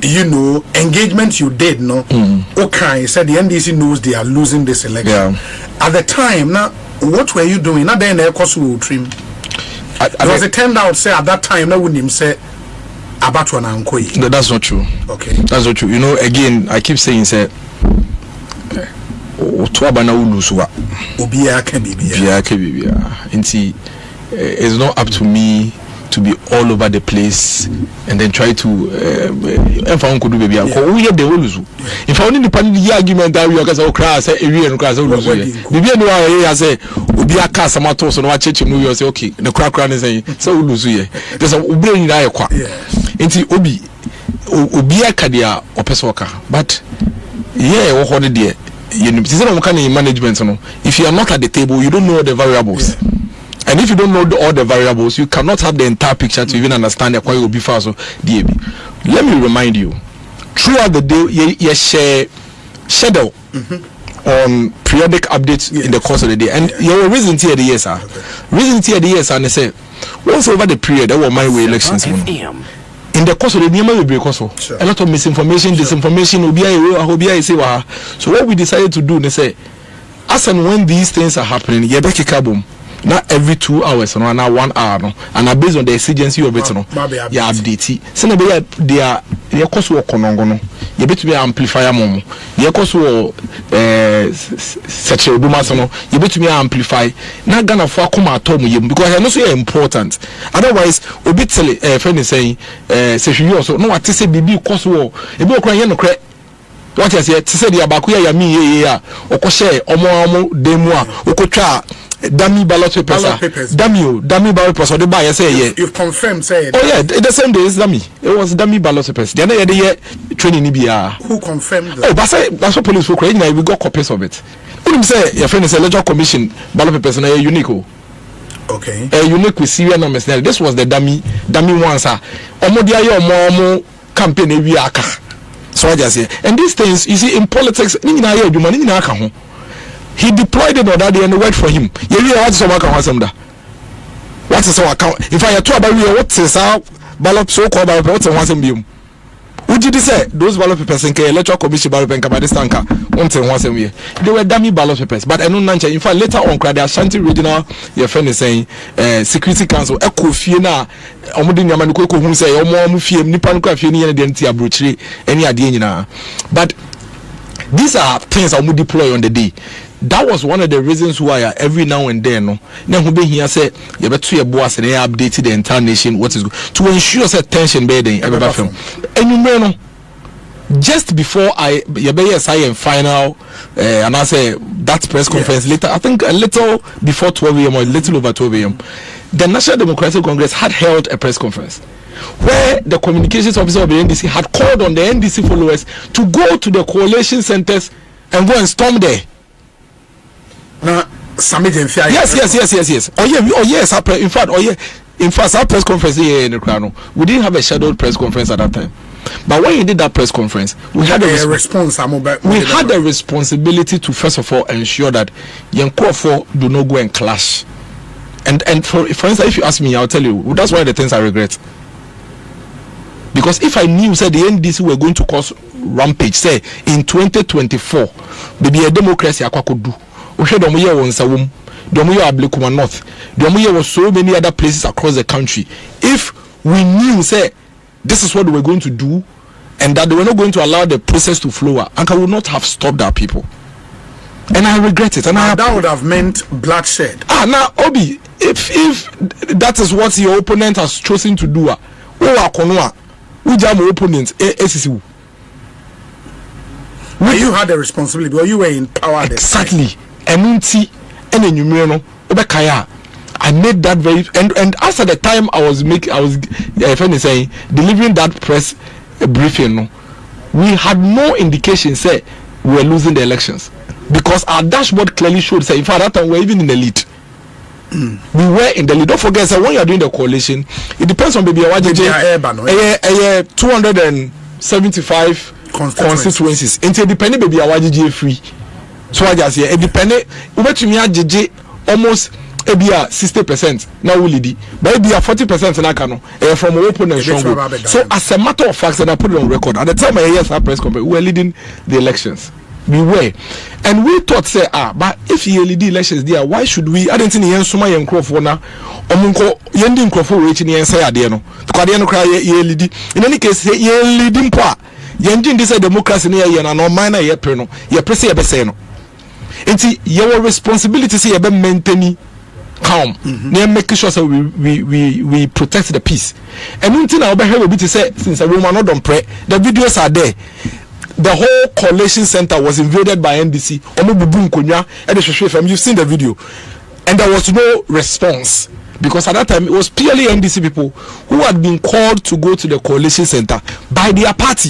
you know, engagement you did, no? Okay, said the NDC knows they are losing this election. Yeah. At the time, now, what were you doing? Not then, of course, we will trim. Because it turned out, say, at that time, that wouldn't say, about one uncle. No, that's not true. Okay. That's not true. You know, again, I keep saying, say, it's not up to me to be all over the place and then try to if I could do baby we have the lose. If I only depend the argument that we are going to crash and crash lose. Maybe I say be a cast matter so no church you say okay the crack is saying so lose here. There's a brain die kwa. Nti obi akadia opesoka but yeah what hold there you know this kind of management no if you are not at the table you don't know the variables. And if you don't know all the variables, you cannot have the entire picture to even understand the quality will be fast. Let me remind you, throughout the day, you share schedule on periodic updates in the course of the day. And your reason here the years are reason here the years and they say once over the period there were my way elections. In the course of the day, will be because a lot of misinformation, disinformation will be so what we decided to do, they say, as and when these things are happening, you better kabum. Not every 2 hours, no, not 1 hour, no, and based on the exigency of it, no, you update it. So they are cost work on no, you better be amplifier momo. You cost such a dumas no, you better be amplify. Not gonna for come at home because I know so important. Otherwise, we be tell friend is saying, say you also no, what to say, baby cost war. If you cry, no cry. What I say, to say the abakuya ya mi ya, oko share, omo demwa, oko tra. Dummy ballot papers. Dummy ballot papers. Or the buyer say yeah. You've confirmed, say. Oh yeah, the same day is dummy. It was dummy ballot papers. The other day training Ibia. Who confirmed that? Oh, but that's what police were creating. We got copies of it. Wouldn't say your friend is a electoral commission ballot papers and a unique. Okay. A unique with serial numbers. This was the dummy one, sir. Omodia yo momo campaign ewiaka. So I just say, and these things you see in politics, he deployed it on that day and it worked for him. You really want some account that. What is our account? If I talk about what is our ballot so called ballot what's one beam? Would you say those ballot papers in electoral commission ballot paper by this tanker once a year? They were dummy ballot papers, but I know Nancha. In fact, later on, the Ashanti regional your friend is saying Security Council Echo Fiena Omudin Yamanuko who say Omo Fie Nipanuka Fieni and Dentia Bruchy any idea. But these are things I would deploy on the day. That was one of the reasons why every now and then, no, now who be here say you better your boss and they updated the entire nation what is good to ensure that tension bedding ever film. And you know, just before I final and I say that press conference later, I think a little before 12 a.m. or a little over 12 a.m. the National Democratic Congress had held a press conference where the communications officer of the NDC had called on the NDC followers to go to the coalition centers and go and storm there. Yes. Oh yes. In fact, our press conference here in the Crown, we didn't have a scheduled press conference at that time. But when you did that press conference, we had a response. We had a responsibility to first of all ensure that young Kofo do not go and clash. And for instance, if you ask me, I'll tell you that's one of the things I regret. Because if I knew said the NDC were going to cause rampage, say in 2024, maybe a democracy I could do. We had North. There was so many other places across the country. If we knew, say, this is what we were going to do, and that they were not going to allow the process to flow, Anka would not have stopped our people. And I regret it. And that would have meant bloodshed. Now, Obi, if that is what your opponent has chosen to do, you had a responsibility, or you were in power. Exactly. I made that very and after the time I was saying delivering that press briefing, we had no indication say we were losing the elections because our dashboard clearly showed say in fact that time we were even in the lead. We were in the lead. Don't forget that when you are doing the coalition, it depends on maybe 275 constituencies. Independent baby Awaji free. So I just say it depended over to me almost ebia 60% na we lead but ebia 40% na ka no from our opponent strong. So as a matter of fact, and I put it on record, at the time I hear our press conference, we were leading the elections. We were, and we thought say but if you lead the elections there, why should we? I didn't think yen suma yen crofo na omunko yen din crofo we yen say ade no to ade no cry ye lead. In any case ye leading pa yen din this democracy na ye na no man na ye pre no ye press ye be say no. Enti your responsibility say ye be maintain calm. Make sure so we protect the peace. And until now, we be to say since a woman not done pray, the videos are there. The whole coalition center was invaded by NDC. You've seen the video, and there was no response because at that time it was purely NDC people who had been called to go to the coalition center by their party.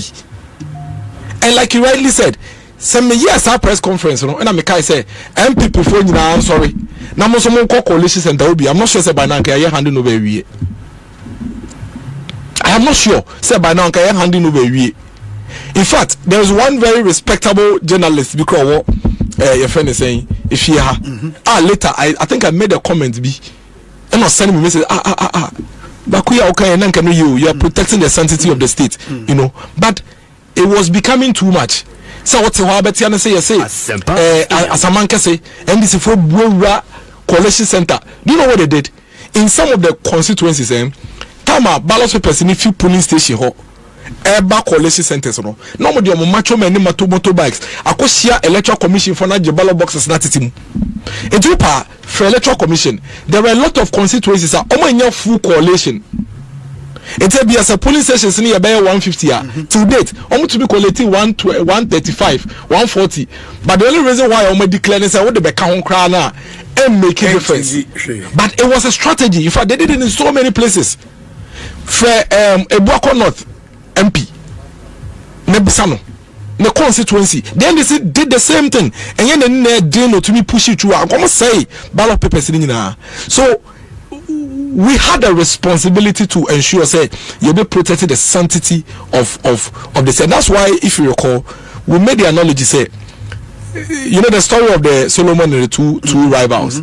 And like you rightly said, some years our press conference, you know, and I say MPP phone. I'm sorry. Now most of call coalition center will be. I'm not sure say by now can you handle over we. I am not sure say by now can you handle over we. In fact, there is one very respectable journalist because your friend is saying if you later I think I made a comment be and not sending me message but you are protecting the sanctity of the state, you know, but it was becoming too much. So what's the Wabetiana say? As a man can say, and this is for coalition center. Do you know what they did in some of the constituencies? Tama ballot papers in a few polling station Eba coalition centers no. No mo de mo macho men ni motorbikes. Akosia electoral commission for na ballot boxes na titimu. Ejupa for electoral commission. There were a lot of constituencies are omo full coalition. It be as a polling stations in about 150 to date. Almost to be collecting 135, 140. But the only reason why I declare is what the become crown and make a difference. But it was a strategy. In fact, they did it in so many places. For Aboagye North MP, Nebisano, the constituency. Then they did the same thing, and then they did to me push it through. I'm gonna say ballot papers in so. We had a responsibility to ensure say you be protecting the sanctity of the state. That's why, if you recall, we made the analogy say, you know the story of the Solomon and the two rivals.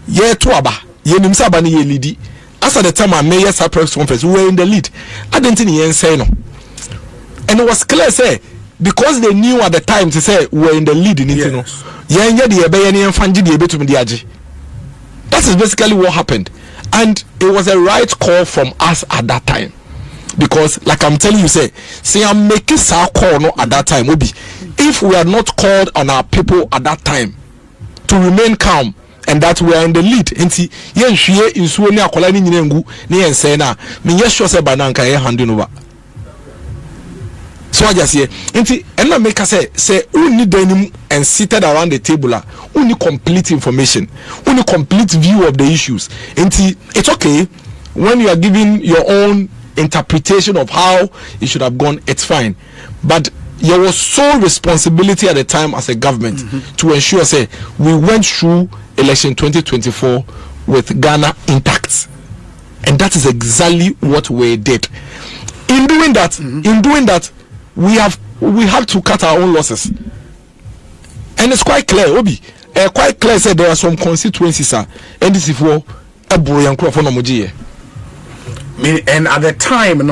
Yeah, two aba, ye nimsa bani ye leadi. As at the time I made a press conference, we were in the lead. I didn't think he say no, and it was clear say because they knew at the time to say we were in the lead in it. You know, yeah, the ebeyani and fanji the ebetu mediaji. That is basically what happened. And it was a right call from us at that time. Because, like I'm telling you, say I'm making our call no at that time. If we are not called on our people at that time to remain calm and that we are in the lead, handing over. So I just say, and I make us say, we need them and seated around the table, we need complete information, we need complete view of the issues. It's okay when you are giving your own interpretation of how it should have gone, it's fine. But there was sole responsibility at the time as a government to ensure, say, we went through election 2024 with Ghana intact. And that is exactly what we did. In doing that, we have to cut our own losses, and it's quite clear. Quite clear. Said there are some constituencies, and this is for a boy and crop for Namuji. And at the time, and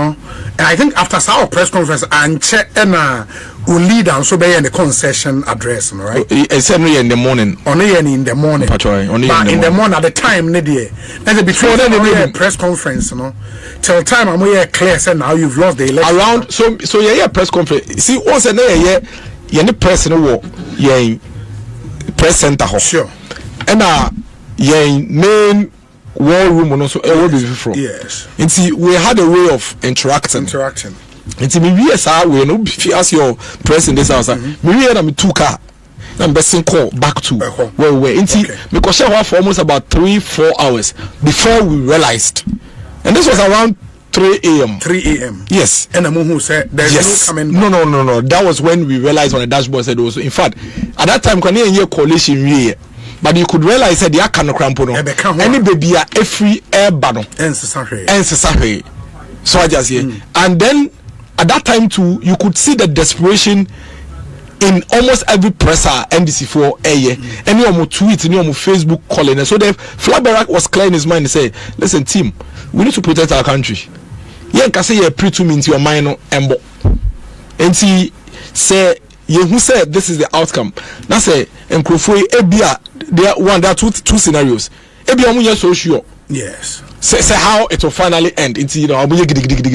I think after our press conference, and check and will lead and so be in the concession address, right? It's only in the morning. Only in the morning. But in the morning at the time, and before the press conference, till time I'm clear. Say now you've lost the election. Around so yeah press conference. See once a day yeah press no war press center. Sure. And main war room and also will be from. Yes. And see we had a way of interacting. And see maybe yes we no as your press in this house. Maybe I'm 2 car. I'm best call back to where we were. And see because I for almost about 3-4 hours before we realized. And this was around 3 a.m. 3 a.m. Yes. And the who said there's no coming back. No. That was when we realized on the dashboard said also. In fact, at that time, when you coalition but you could realize that the akano crampo no. Any baby every air bano. And so I just and then at that time too, you could see the desperation in almost every presser NDC for a year. Any of my tweets, any of my Facebook calling. So the flag bearer was clear in his mind and said, listen, team, we need to protect our country. Yeah, can say you pre to me into your mind and see say you who said this is the outcome. Now say and Ebia there are two scenarios. Ebia so sure. Yes. Say how it will finally end into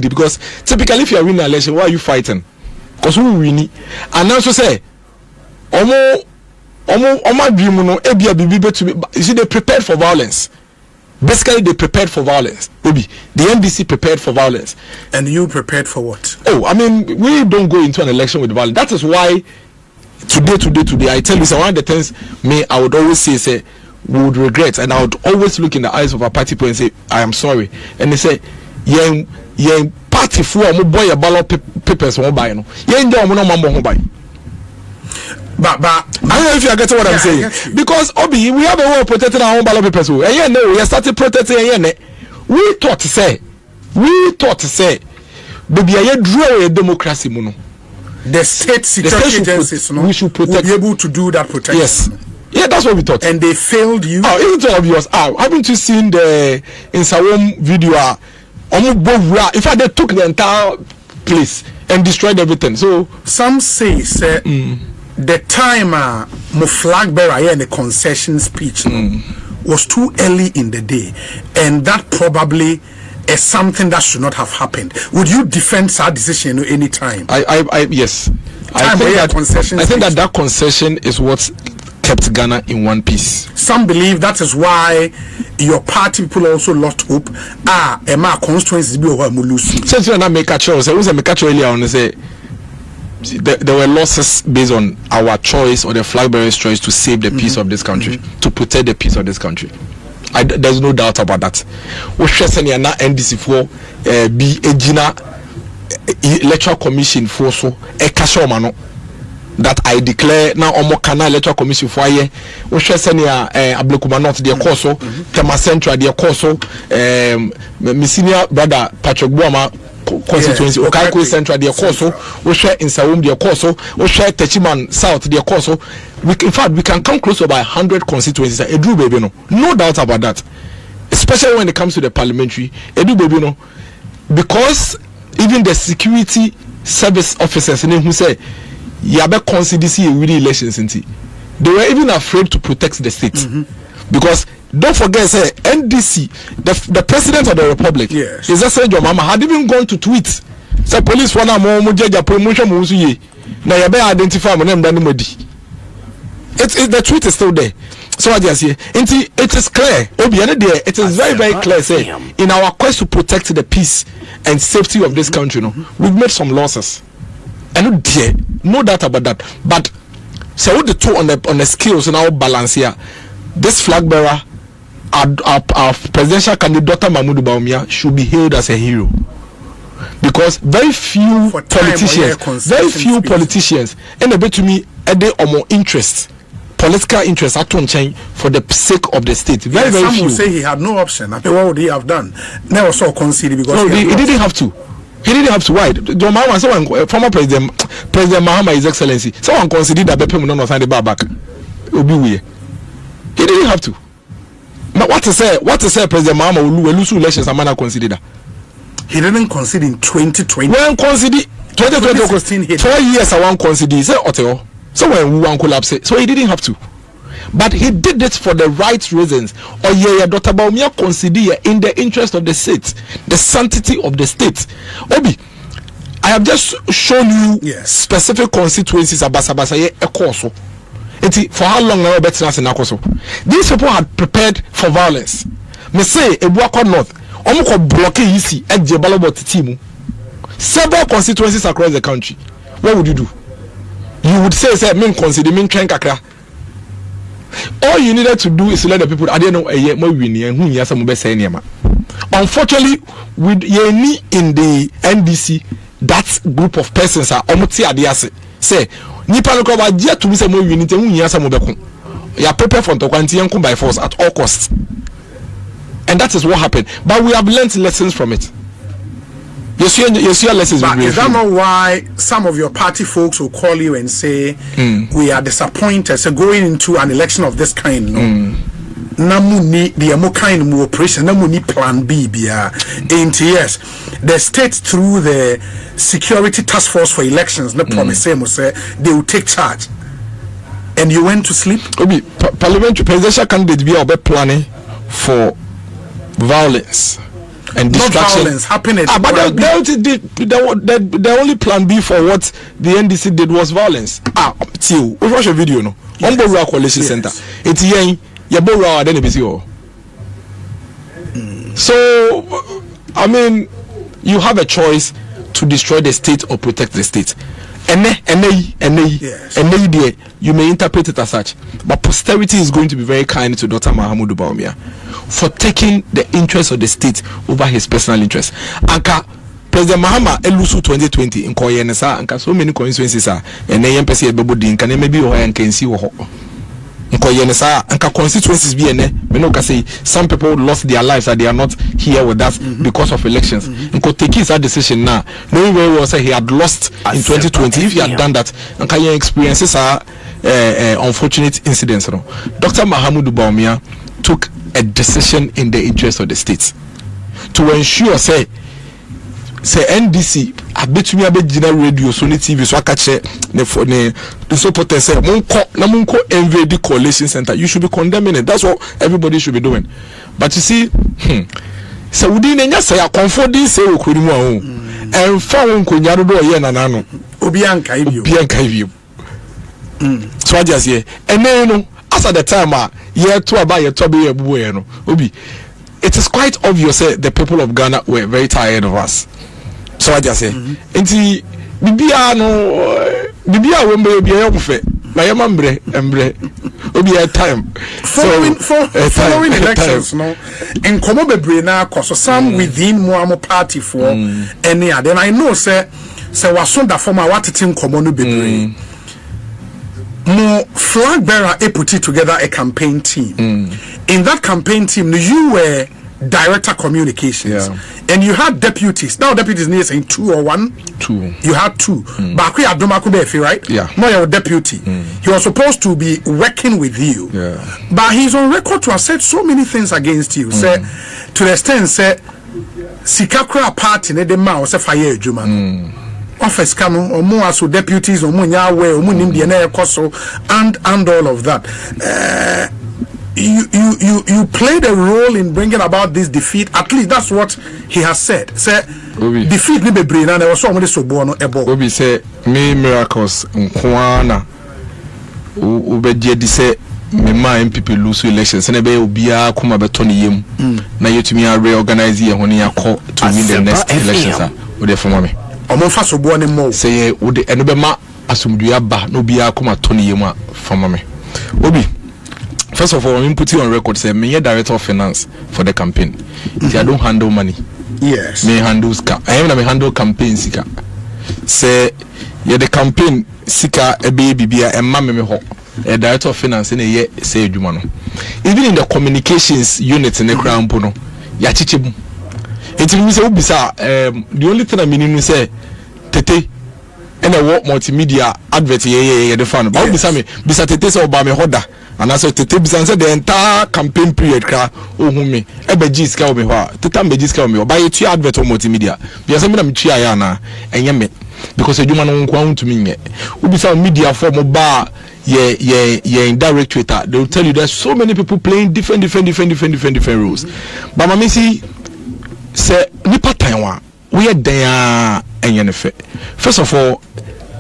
because typically if you are winning an election, why are you fighting? Because we win. And also say omo dream no ebia bibi to me. You see, they prepared for violence. Basically they prepared for violence. Obi, the NDC prepared for violence. And you prepared for what? Oh, I mean, we don't go into an election with violence. That is why today I tell you, so one of the things I would always say we would regret, and I would always look in the eyes of our party people and say I am sorry. And they say yeah party for mo boy a ballot papers won't buy no. Yeah, no mambo buy. But I don't know if you are getting what I'm saying. Because Obi, we have a way of protecting our own ballot papers. And yeah, no, we are starting protecting. We thought to say, baby, I draw a democracy, mono. The state security agencies, we should protect. Will be able to do that protection. Yes. Yeah, that's what we thought. And they failed you. Oh, isn't it obvious? Haven't you seen the Insawam video? In fact, they took the entire place and destroyed everything. So some say, the time my flag bearer here in the concession speech was too early in the day, and that probably is something that should not have happened. Would you defend that decision at any time? Yes. I think that concession is what kept Ghana in one piece. Some believe that is why your party people also lost hope. Emma constituencies be over Mulusu. Since you not make a choice, I was a make a choice earlier on. Say there were losses based on our choice or the flag bearer's choice to save the peace of this country, to protect the peace of this country. There's no doubt about that. We share senior na NDC for be a Gina electoral commission for so a cashomano that I declare now Omo Kana electoral commission for ye. We share senior Ablekuma North their course, Tema Central their course, my senior brother Patrick Buama constituency, Okaiko Central their course, we share in Sawum their course, we share Techiman South their course. In fact, we can come close to about 100 constituencies. Edu baby no doubt about that. Especially when it comes to the parliamentary, Edu baby because even the security service officers who say yabe consider really elections they were even afraid to protect the state because don't forget say NDC the president of the republic is Essay John Mama had even gone to tweet say police wanna mo jeja promotion mo nso ye na yabe identify mo name dan modi. The tweet is still there. So I just say it is clear. It is very, very clear. Say in our quest to protect the peace and safety of this country, we've made some losses. And no doubt about that. But so with the two on the skills and our balance here, this flag bearer, our presidential candidate Dr. Mahmoud Bawumia should be hailed as a hero. Because very few politicians and a bit to me a day or more interest. Political interest at chain for the sake of the state. Very few. Some will say he had no option. I think what would he have done? Never saw concede because he didn't have to. He didn't have to. Why? John Mahama, someone former President Mahama, His Excellency, someone conceded that Bepe will not sign the bar back. He didn't have to. But what to say? President Mahama will lose elections. A man considered that. He didn't concede in 2020. When conceded 2020, 4 years I won't concede. He said Oteo. So when we want collapse, so he didn't have to, but he did it for the right reasons. Or Dr. Bawumia consider in the interest of the state, the sanctity of the state. Obi, I have just shown you specific constituencies Abasa Ekoso. For how long now better in Akoso? These people had prepared for violence. Me say Ebuako North, Omuko block easy at Jebalobot Timu. Several constituencies across the country. What would you do? You would say men consider men train kakra. All you needed to do is to let the people I didn't know a year more winning and who you some best say. Unfortunately, with Yeni in the NDC, that group of persons are almost say Nipa look about yet to be some more winning and who you some beko. You are prepared for to by force at all costs. And that is what happened. But we have learned lessons from it. Yes, lessons. But is that not why some of your party folks will call you and say, we are disappointed? So going into an election of this kind, no. Namuni the emo kind of operation, namuni plan B ain't yes. The state through the security task force for elections, no promise say they will take charge. And you went to sleep? Obi, parliamentary presidential candidate be planning for violence and destruction. Not violence happening. But the only plan B for what the NDC did was violence. Tio, we watch a video no. On Borua Coalition Center. It's yen. So, I mean, you have a choice to destroy the state or protect the state. And you may interpret it as such. But posterity is going to be very kind to Dr. Mahamudu Bawumia for taking the interest of the state over his personal interest. Anka President Mahama Elusu 2020 in Koyenesa, anka so many constituencies are, and they MPC Ebobodi, and maybe and can see what. Constituencies be say some people lost their lives and they are not here with us because of elections. Take his decision now, knowing very well say he had lost in 2020. If he had done that, and experiences are unfortunate incidents. Dr. Mahamudu Bawumia took a decision in the interest of the state to ensure say NDC a bit me a bit general radio so TV so I catch the supporter say munko envy the coalition center. You should be condemning it. That's what everybody should be doing. But you see, so we didn't just say I comfort this say okurimu and found kunyaro do ye nanano obianka ivio so I just say and then as at the time year to about year to be no obi it is quite obvious the people of Ghana were very tired of us. So I just say, enti bibia wembe bibia yomufe na yamambre embre obi a time following elections no enkomo bebre na akoso some within Moamo party for any then I know say wasonda former watete enkomo no bebre no flag bearer put together a campaign team. In that campaign team you were director communications, and you had deputies. Now deputies need saying 2 or 1. 2. You had 2. But we had Domakubefi, right? Yeah. No, your deputy. He was supposed to be working with you. Yeah. But he's on record to have said so many things against you. Say to the extent say Sikakura party ne de ma say fire juma. Office come or more as deputies or munya way or munim the koso and all of that. You played a role in bringing about this defeat. At least that's what he has said. Say defeat ni bebre na there was so many sobono ebo. Obi say me miracles nkwana ubedie di say me ma MPP lose elections na be obia kuma beto ne yem na yetumi a reorganize ye ho ne yakọ to win the next elections we dey form me. Omonfa sobono mo say we dey eno be ma asumdua ba no obia kuma to ne yem a form me. Obi first of all, I'm putting on record say me director of finance for the campaign. I don't handle money. Yes. Me handle sika. I am me handle campaign sika. Say the campaign sika e be bibia e ma me ho. A director of finance na ye say adwuma no. Even in the communications unit in the crown po no, ya chichebu. Enti we say obisa the only thing I mean say tete and a work multimedia advert ye the fan. But obisa me bisa tete say oba me hoda. And as the said the entire campaign period, me, Ebejiska o me ho, Teta Bejiska o me ho, by 2 advert on multimedia. Because I'm going to na and yeme because a human on kwon to me. Ubi some media for mobile, in direct Twitter. They will tell you there's so many people playing different roles. But my missy say nipa time we are there and first of all.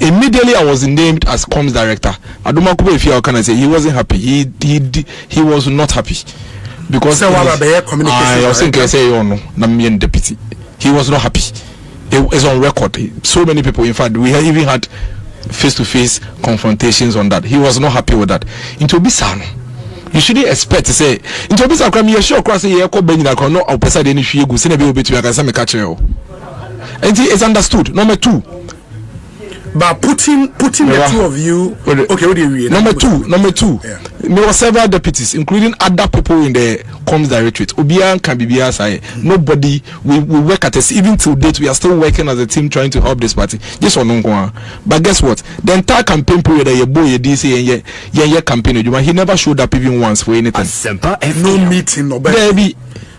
Immediately I was named as comms director. Adumakuba, if you can say he wasn't happy. He was not happy because I was thinking say no, deputy. He was not happy. It is on record. So many people, in fact, we even had face-to-face confrontations on that. He was not happy with that. Into Bisano, you shouldn't expect to say into Bisano. You sure cross a call Benina no or person any she go send a bill between a some catcher. And it is understood. Number 2. But putting the 2 of you, okay, what do you read? Number two. Yeah. There were several deputies, including other people in the comms directorate. Obian can be nobody. We work at this even till date. We are still working as a team trying to help this party. Yes or no? But guess what? The entire campaign period that your boy DC and campaign, he never showed up even once for anything. No meeting, no baby.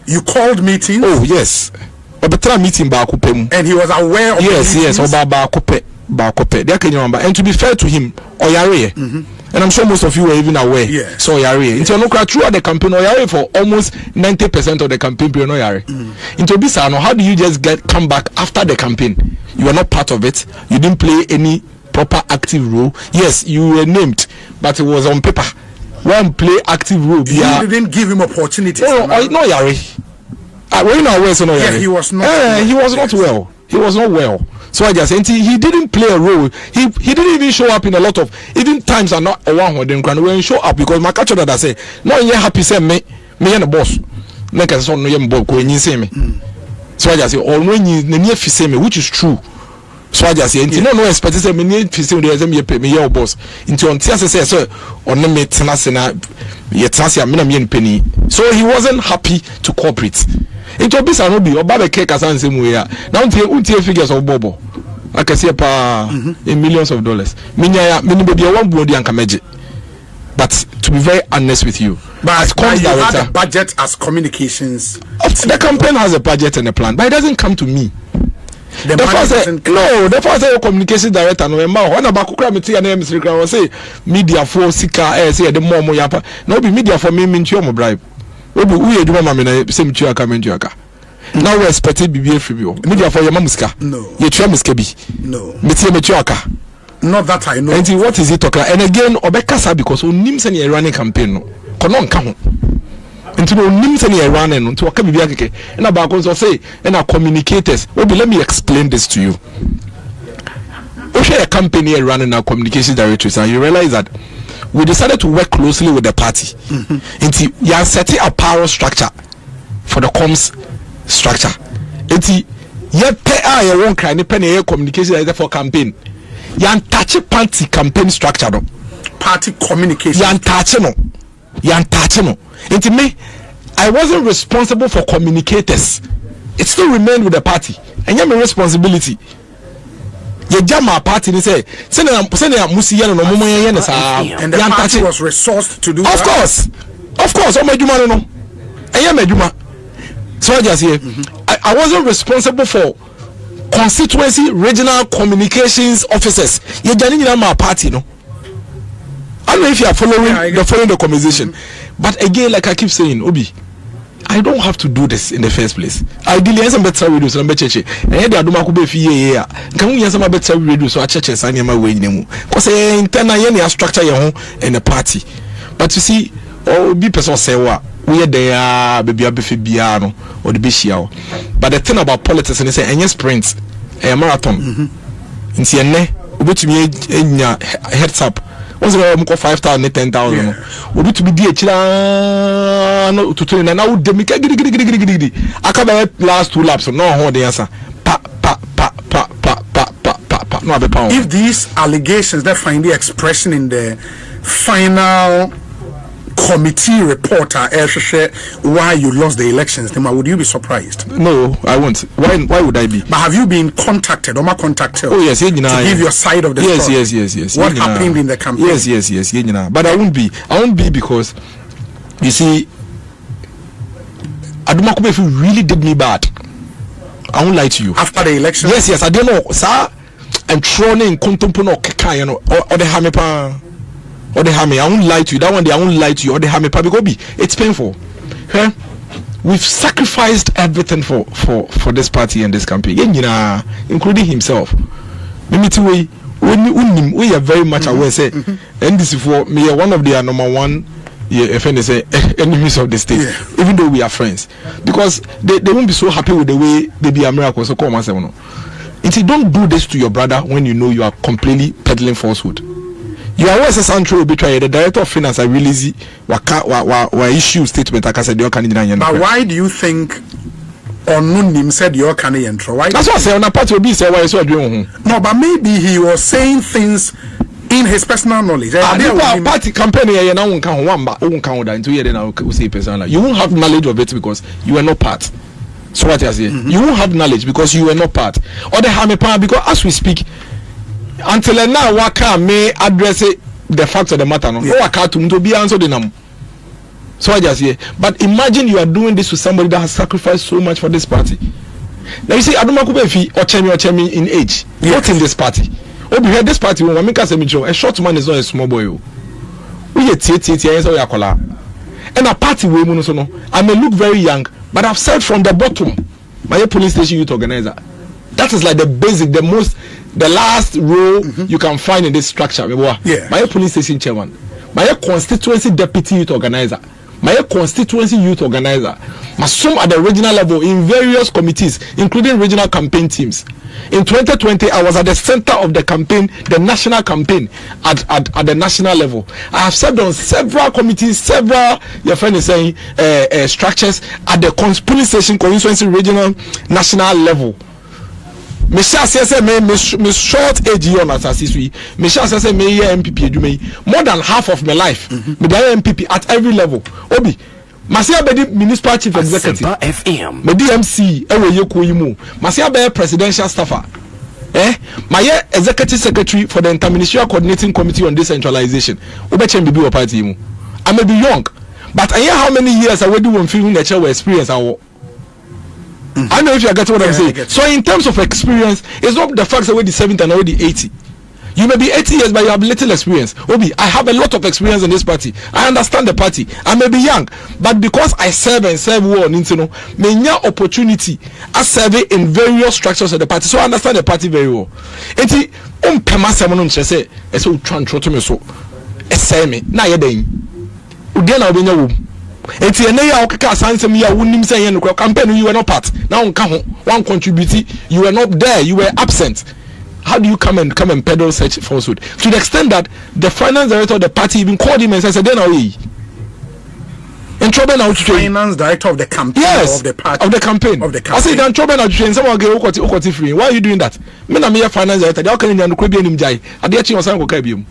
You called meeting? Oh yes. But meeting and he was aware of yes and to be fair to him, Oyare, and I'm sure most of you were even aware. Yeah. So Oyare. Into no throughout the campaign, Oyare for almost 90% of the campaign period. Oyare. Into Bisano, how do you just come back after the campaign? You were not part of it. You didn't play any proper active role. Yes, you were named, but it was on paper. One play active role. You didn't give him opportunities. No, Oyare. Yeah, he was not. He was not well. He was not well. So I just said he didn't play a role. He didn't even show up in a lot of even times are not a one who didn't when show up because my catcher that I say no you happy say me and the boss. Make us no you when you say me. So I just say or when you near say me, which is true. So I just say no expect say me near say me pay me your boss. Into on say so on me tenasena ye tenasya me penny. So he wasn't happy to cooperate. Into bisa no bi oba be cake asan semu ya now untie figures of bobo akase pa in millions of dollars minya ya mini be one body anka meje. But to be very honest with you, but as comms director, had a budget as communications. The campaign has a budget and a plan, but it doesn't come to me. The first communication director no emma one about kukra meti and Mr. Kra say media for sika say the more yapa no be media for me minti omo bribe. We do mama na say me aka mentu aka. Now we expect BBA free media for your mamuska. No. You try muska bi. No. Meti aka. Not that I know. And what is it talking? And again obekasa because onim say na running campaign no. Kono nka ho. Nti no onim say na running no nti waka bibia keke. Na ba ko so say na communicators. Obi let me explain this to you. We share a company running our communication directories and you realize that we decided to work closely with the party. Inti ya set a power structure for the comms structure. Inti ya pe ya won cry ni pen communication director for campaign. Ya touch party campaign structure no. Party communication. Ya touch no. Inti me I wasn't responsible for communicators. It still remained with the party. And ya my responsibility. Ye jama party ni say send musi ya no momo ye sa and the party was resourced to do of that. Of course o medjuma no eye medjuma so I just here I wasn't responsible for constituency regional communications officers ye jani nyina ma party no. I don't know if you are following the conversation but again like I keep saying Obi I don't have to do this in the first place. Ideally, some better radio so better cheche. And the aduma ko be fi ye ya. Can we some better radio so cheche san yema we nyemu. Cause internal ye structure ye ho in the party. But you see, be person say what we there baby abefe bia no or the be shia. But the thing about politics and say any sprint, a marathon. Nti enne obetumi enya heads up. Once we 5,000 10,000 we to be no to 29 now de make gidi akaba last 2 laps no hold the answer pa no be pound. If these allegations that find the expression in the final committee report are why you lost the elections, then would you be surprised? No, I won't. Why would I be? But have you been contacted or contacted? Oh yes, to give your side of the story? Yes. What happened in the campaign? Yes. But I won't be because you see Aduma Kubefi really did me bad. I won't lie to you. After the election? Yes, I don't know. Sir, I'm trolling contempono keka, you know, or the hamipa. Or the hammy, I won't lie to you. That one day I won't lie to you. Or the hammy, it's painful. Okay? We've sacrificed everything for this party and this campaign. Yeah, including himself. We are very much aware. Say, and this is for me one of the number one enemies of the state. Yeah. Even though we are friends, because they won't be so happy with the way they be America. So come and say no. And don't do this to your brother when you know you are completely peddling falsehood. You are always a central betray the director of finance. I release wa issue statement. But why do you think Onunim said your Canadian? Why? That's what I say. On a part will be say why so doing. No, but maybe he was saying things in his personal knowledge. Party campaign here now won't count one, won't count that into here. Then I will say personal. You won't have knowledge of it because you are not part. So what I say, you won't have knowledge because you are not part. Or the harm because as we speak, until now, Waka may address it, the facts of the matter. No, Waka to be answered in them. So I just say, but imagine you are doing this to somebody that has sacrificed so much for this party. Now you see, Adumakubefi or Chemi in age, not in this party. Oh, we had this party when Mamika Semicho, a short man is not a small boy. We get Yakola. And a party way, I may look very young, but I've said from the bottom, my police station youth organizer. That is like the basic, the last role you can find in this structure. My police station chairman, my constituency deputy youth organizer, my constituency youth organizer, some at the regional level in various committees, including regional campaign teams. In 2020, I was at the center of the campaign, the national campaign at the national level. I have served on several committees, several, your friend is saying, structures at the police station, constituency, regional, national level. Michelle says, Miss short age on assassin. Michelle says, me MPP, more than half of my life. Me MPP at every level. Obi. Masia be municipal chief executive. FM. Me DMC ewe yekoyimu. Masia be presidential staffer. My executive secretary for the interministerial coordinating committee on decentralization. Obechen bibi party mu. I may be young, but I hear how many years I already won feeling that you experience our. I know if you are getting what I'm saying. So in terms of experience, it's not the fact that we're the 70 and already 80. You may be 80 years, but you have little experience. Obi, I have a lot of experience in this party. I understand the party. I may be young, but because I serve and serve well, many opportunity I serve in various structures of the party, so I understand the party very well. Enti pema semono nchese eso twan troto me so ese me na ye den udi na obenya wo. Enti ene ya okaka sansem ya wonim say yen no campaign you were not part. Now nka ho one contribute, you were not there, you were absent. How do you come and peddle such falsehood? To the extent that the finance director of the party even called him and said, "Then in trouble now to finance director of the campaign, yes, of the party, of the campaign. I said, "In trouble now to train someone get okoti free. Why are you doing that? Me na me finance director. How can you no be nim jai? Ade achi osan go kabium."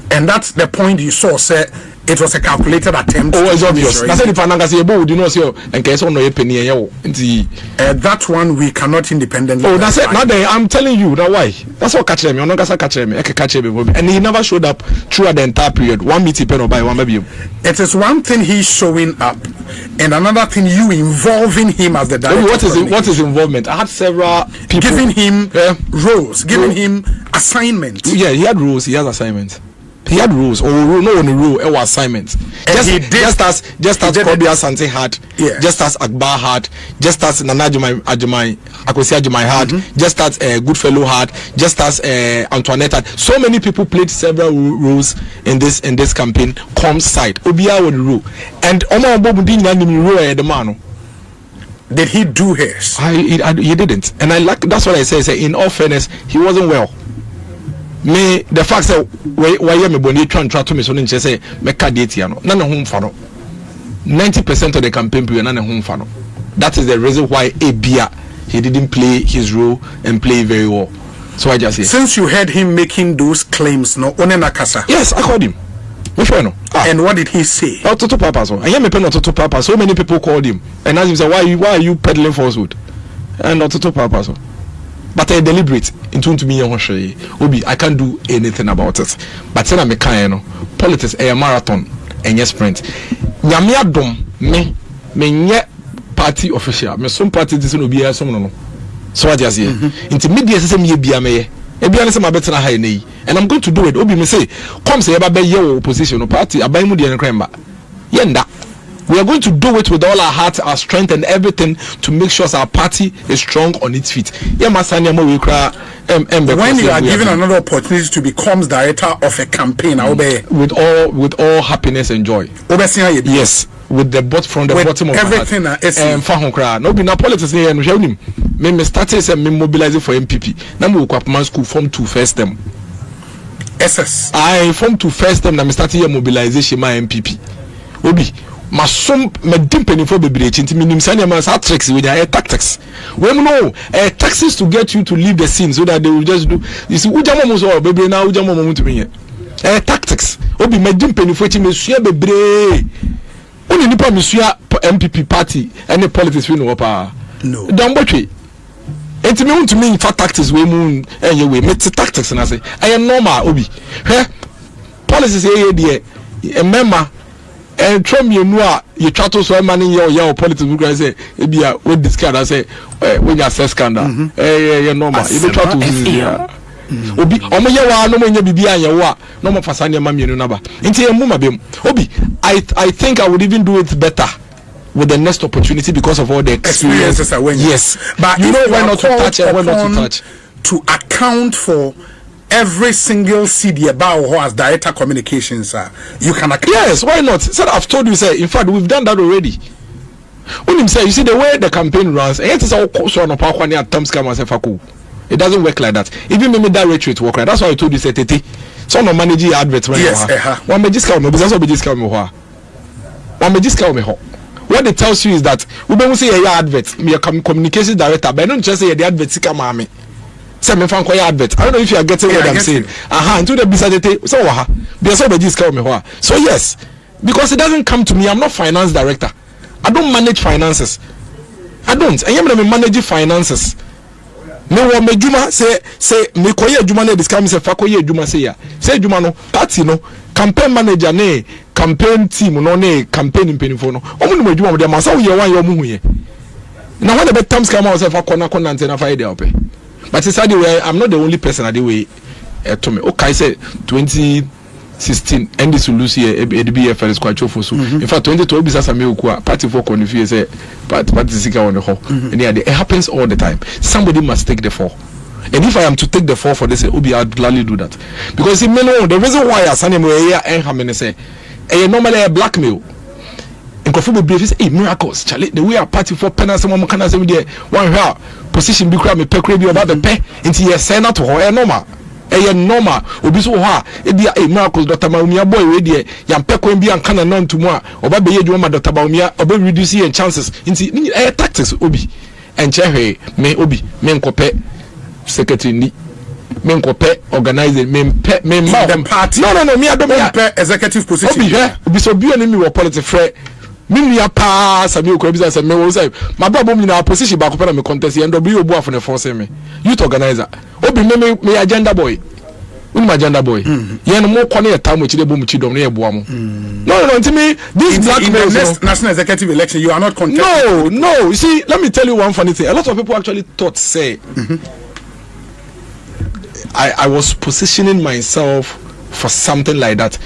And that's the point you saw, sir. It was a calculated attempt. Oh, it's obvious. That's the pananga say ebo do not say and case on no ye penny ye. That one we cannot independently. Oh, that's it. Now I'm telling you now why. That's what catch me. I'm not gonna catch me. I can catch him. And he never showed up throughout the entire period. One meeting pen or by one maybe. It is one thing he's showing up, and another thing you involving him as the director. What is involvement? I had several people giving him roles, giving him assignments. Yeah, he had roles. He has assignments. He had rules, or no only rule, it was assignments. Just as Kobe Asante had, just as Akbar had, just as Nana Akosi Ajimai had, just as Goodfellow had, just as Antoinette had. So many people played several roles in this campaign. Com side, Obia would rule, and Omar Bobu rule the man. Did he do his? He didn't, and that's what I say. In all fairness, he wasn't well. Me the fact that why me boni try to me so nche say me ka date ya no na ne ho mfa no 90% of the campaign period na ne ho mfa no. That is the reason why Abia he didn't play his role and play very well. So I just say since you heard him making those claims no onena kasa. Yes, I called him. No. And what did he say? Toto Papa so. I hear me pen Toto Papa. So many people called him and asked him say why are you peddling falsehood? And Toto Papa so. But I deliberate into me Obi, I can't do anything about it. But then I'm a kind politics a marathon and yes sprint. Nyamia dom me nye party official. Me some party this no be some no. So I just say into media say me bia me. Ebia say my better high nei. And I'm going to do it. Obi me say come say eba be your opposition party abai mu de crime ba. Yenda. We are going to do it with all our heart, our strength, and everything to make sure our party is strong on its feet. When you are given another opportunity to become director of a campaign, with all happiness and joy. Yes, with the from the bottom of everything my heart. No, be na politics here. No, me started say me mobilizing for MPP. Now me go school form 2 first term. SS. I form 2 first term. Now me started here mobilization my MPP. Obi. masom medim penifo bebre chinti minim sane ma sa tricks with their tactics we know tactics to get you to leave the scene so that they will just do you see ujamo mo so bebre na ujamo mo ntumi ye tactics obi medim penifo chi mesua bebre oni nipa mesua MPP party any politics we know pa no don botwe enti me ntumi fa tactics we mu enye we met tactics na say normal obi policies ye de remember trom yenu a ye twato so man ye politics group say e bia we discard say when you assess scandal normal you be try to obi omo ye wa no mo nya bibia ye wa no mo fasa ne ma mienu na ba nti ye mu ma bem obi I think I would even do it better with the next opportunity because of all the experiences yes but you know when not to touch and when not to touch to account for every single CD about who has director communications, you can account. Yes, why not? Sir, I've told you, sir. In fact, we've done that already. When him say, you see the way the campaign runs, it doesn't work like that. Even maybe that retreat work like that's why I told you, sir, Tete. So no managing adverts right now. One may discount me, because discount me. One may discount me. What it tells you is that we don't say a advert, me a communications director, but I don't just say the advert me. Say me fan kwaya advert. I don't know if you are getting what I'm saying. Into the bisate so wa be so be discount me ho. So yes, because it doesn't come to me. I'm not finance director. I don't manage finances. I don't. I am me manage finances. Me wo me juma say me koye juma na discount me say fa koye juma say ya. Say juma no party no campaign manager ne campaign team no ne campaign impinifo no. Omo no juma mo dey ma say wo ye wan ye omo hu ye. Na when the times come out say fa kona na fa ide ope. But it's the way I'm not the only person at the way to me. Okay, I say 2016 and this will lose here ADBFL is quite true so. In fact 2012 is as a me party for confuse say party sika on the whole. And yeah, it happens all the time. Somebody must take the fall. And if I am to take the fall for this, Obi, I'd gladly do that. Because in know the reason why I send him here and how say normally a blackmail. In Kofubo brief is miracles. Charlie, the way a party for penance someone can say there one hair position be crab me pe crab about the pe into your senate to her normal. Normal. Obi so ha e dia miracles Dr. Baumia boy we there yam pe ko bi an kana non to mo a oba be yedu ma Dr. Baumia oba reduce your chances into tactics obi enche me obi me nkope secretary ni me nkope organizer me the party no me adom executive position obi so bi enemy wo politics frɛ Minya pa Samuel Kwabisa say me wo say my brother me na position back na me contest and obi obu afo ne force me youth organizer obi me agenda boy my agenda boy ye no mo kone etam chi de bom chi dom na ye boa mo no until me this blackmail in the next national executive election you are not contesting no you see let me tell you one funny thing a lot of people actually thought say I was positioning myself for something like that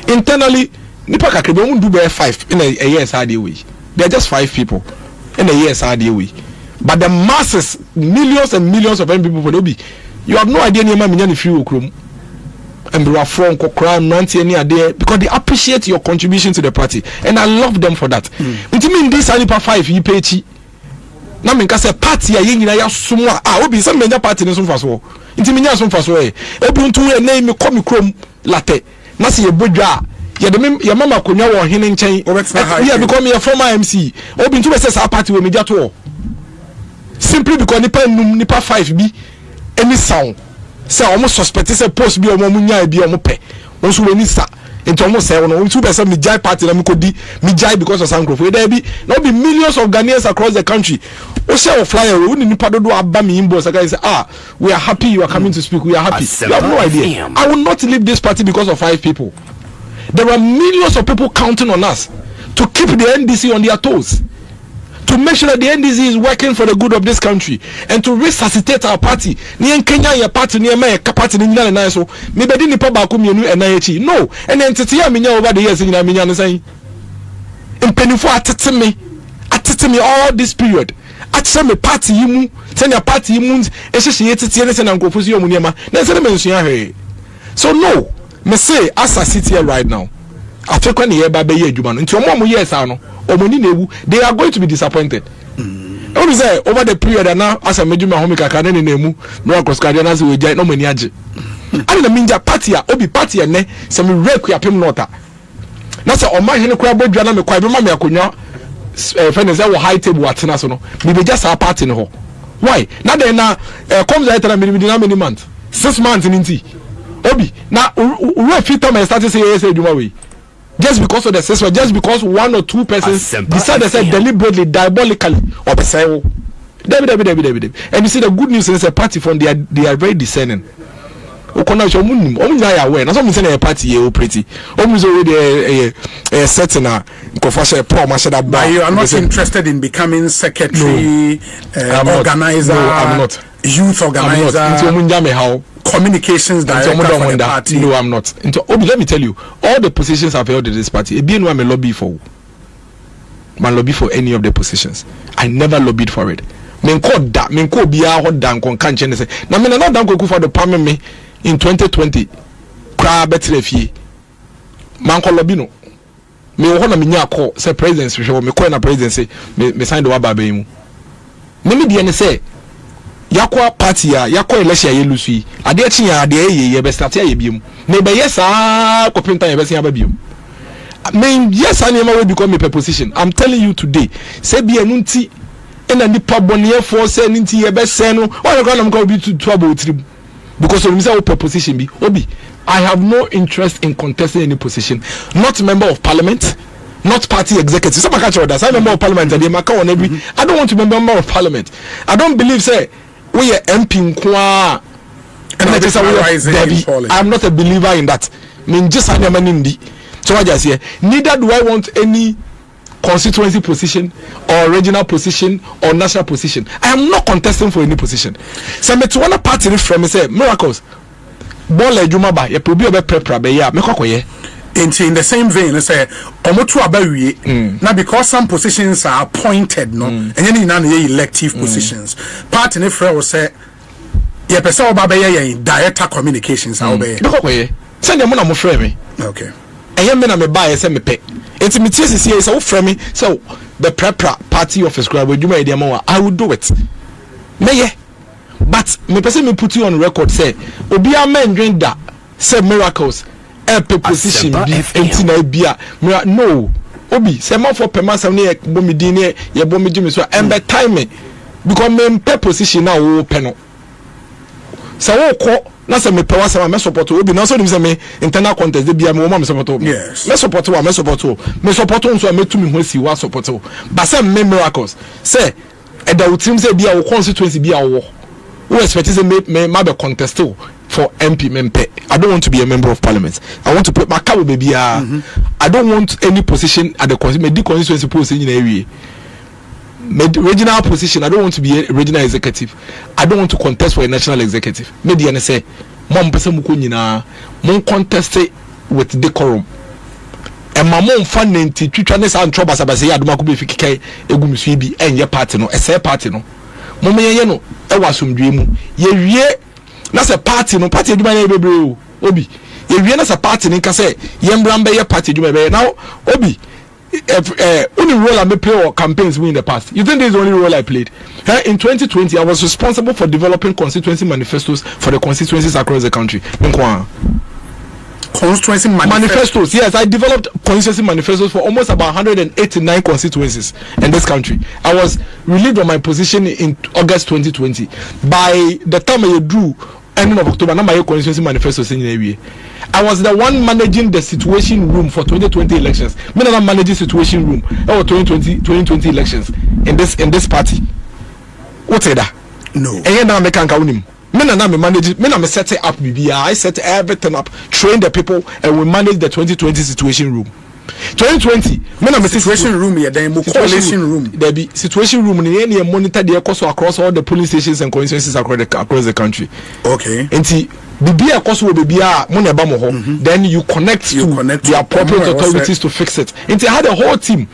internally nipa kakebe won do be 5 in a year sad way. They are just 5 people in a year sad way. But the masses, millions and millions of people for be. You have no idea any man in free okrom. And we are from Kokra, Nanti, any idea because they appreciate your contribution to the party, and I love them for that. It mean this nipa 5 you pay chi. Na me nka say party a yin ya sumo obi some menya party ne so faso. It mean ya so faso obi ntu e na me komi krom latte. Na se ye bodwa your mama konya wo hene nchen yeah because me a former MC obi ntu be say sa party we media to simply because nipa 5 bi any sound say almost suspect say post bi omo nya bi omo pe won so we ni sa into almost say no ntu be say me jai party na me kodi me jai because of Sankrofo there be no be millions of Ghanaians across the country o say o flyer we ni nipa dodo aba me inbox I say we are happy you are coming to speak we are happy you have no idea I will not leave this party because of 5 people. There are millions of people counting on us to keep the NDC on their toes, to make sure that the NDC is working for the good of this country and to resuscitate our party. Ni Kenya your party ni my party ni na so me be di nipa ba ko mienu enayechi no and entity ya menya over the years ni menya ne san impenifo atete me all this period atse me party yimu senior party yimu ehye yetete ne se na nkofosi yomu niema na se me nsua hwe so no me say as I sit here right now after when the eba be ye adwuma no nti omo yes no omoni na ewu they are going to be disappointed when we say over the period na as a medjuma homi kaka na emu no akoskade na se we jai no mani age ani na minja party a obi party ne se me reku apem nota na say o ma hene kura bodua na me kwa be ma me akonwa friends say wo high table atena so no me be just a party no ho why na then na comes later na me na many months 6 months in nti obi na we fit time start say yes adwuma we just because of the system, just because 1 or 2 persons decided to say deliberately, diabolically, or say, David. And you see the good news is a party from they are very discerning. Aware. That's what I'm saying. A party you pretty. Almost already a certain but you are not interested in becoming secretary, organizer. No, I'm not. Youth organizer. I'm not. Communications director for the party. No, I'm not. Let me tell you, all the positions I've held in this party, being I'm a lobby for. Man lobby for any of the positions. I never lobbied for it. Men call that. Men call be a hot down con can't say. Now men not down go for the parliament me in 2020. Cry better if ye. Man call lobby no. Me wanna me nya call say presidency. Me call na presidency. Me sign the waba be mu. Me di say. Yakwa party ya yakwa election ye lusu ade chi ya ade ye be start ya biem na be yes ah kopinta ye be sen abiem men yes ani ma we become a position. I'm telling you today say bi enu nti ena nipa bone for say nti ye be sen no why go na mka be to about trip because of me say position bi obi I have no interest in contesting any position, not member of parliament, not party executive. Some catch orders. I'm member of parliament and they mark on every. I don't want to be member of parliament. I don't believe say we are MP Nkwa. I'm not a believer in that. I mean, just so I just say, neither do I want any constituency position or regional position or national position. I am not contesting for any position. So me to one party from me say miracles. Ball ejuma ba ye probi obe prepare be ya me kokoye. In the same vein, say omotu abawie now because some positions are appointed no and then na elective positions. Party ne frɛ wo say ye pese oba be ye director communications a obe. Me kokoye. Send them na mo frɛ me. Okay. Eya me na me ba ye say me pe. Enti me tie sisi say wo frɛ me so the prepare party office grab ejuma e dey ma I will do it. Me ye. But me person me put you on record say obi a men drink that say miracles epic position be entina bia no obi say man for perma sam ne bo me din ne ye bo me jimi so embe time because me pe position na wo pe no say wo ko na say me pe wa sam me support obi na so nim say me internal contest de bia me wo ma me support yes me support so me to me ho si wa support but say me miracles say e da utim say bia wo constituency bia wo who expect say me be contest for MP mempe. I don't want to be a member of parliament. I want to put my car baby. I don't want any position at the constituency position in area. Regional position. I don't want to be a regional executive. I don't want to contest for a national executive. Maybe I say, mom person muko nyina mon contest with decorum. And my mom fan nti twitwa ne sa ntro basa basa ya adoma ko be fikikai egumsu bi enye party no ese party no mom ye no e wasomdwe mu ye wie na se party no party aduma na bebre obi ye wie na se party ni ka se ye mbram be ye party aduma be now obi only role I play or campaigns in the past. You think this is the only role I played? In 2020 I was responsible for developing constituency manifestos for the constituencies across the country. Constituency manifestos. Yes, I developed constituency manifestos for almost about 189 constituencies in this country. I was relieved of my position in August 2020. By the time I drew ending of October, now my constituency manifestos in area. I was the one managing the situation room for 2020 elections. Me not managing situation room for 2020 elections in this party. What's that? No. And now I can't count him. Me manage. Me na set it up. I set everything up, train the people, and we manage the 2020 situation room. 2020. Me na situation room here. Then coalition room. There be situation room. Ni monitor the cost across all the police stations and constituencies across the country. Okay. Enti bibi cost will be money eba mo ho. Then you connect to the appropriate authorities to fix it. Enti I had a whole team.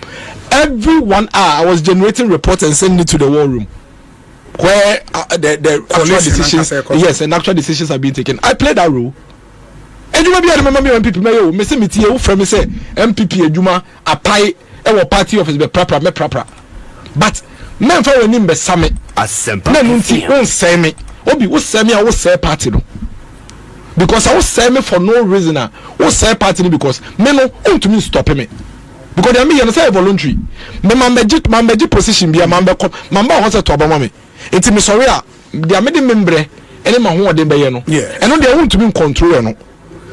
Every 1 hour I was generating reports and sending it to the war room, where the actual decisions, yes, and actual decisions are being taken. I played that role. And you maybe I remember me when people me say me tie from me say MPP adwuma apply our party office be proper. But men for when be same asempa. Men nti won say me. Obi wo say me a wo say party no. because I was saying me for no reason. I was saying party because me no want to me stop me. Because they are me and say voluntary. Me mambeji position be a mamba wants to abama me. It's me sorry. They are making membre. Any man who are them by no. Yeah. And no they want to be in control no.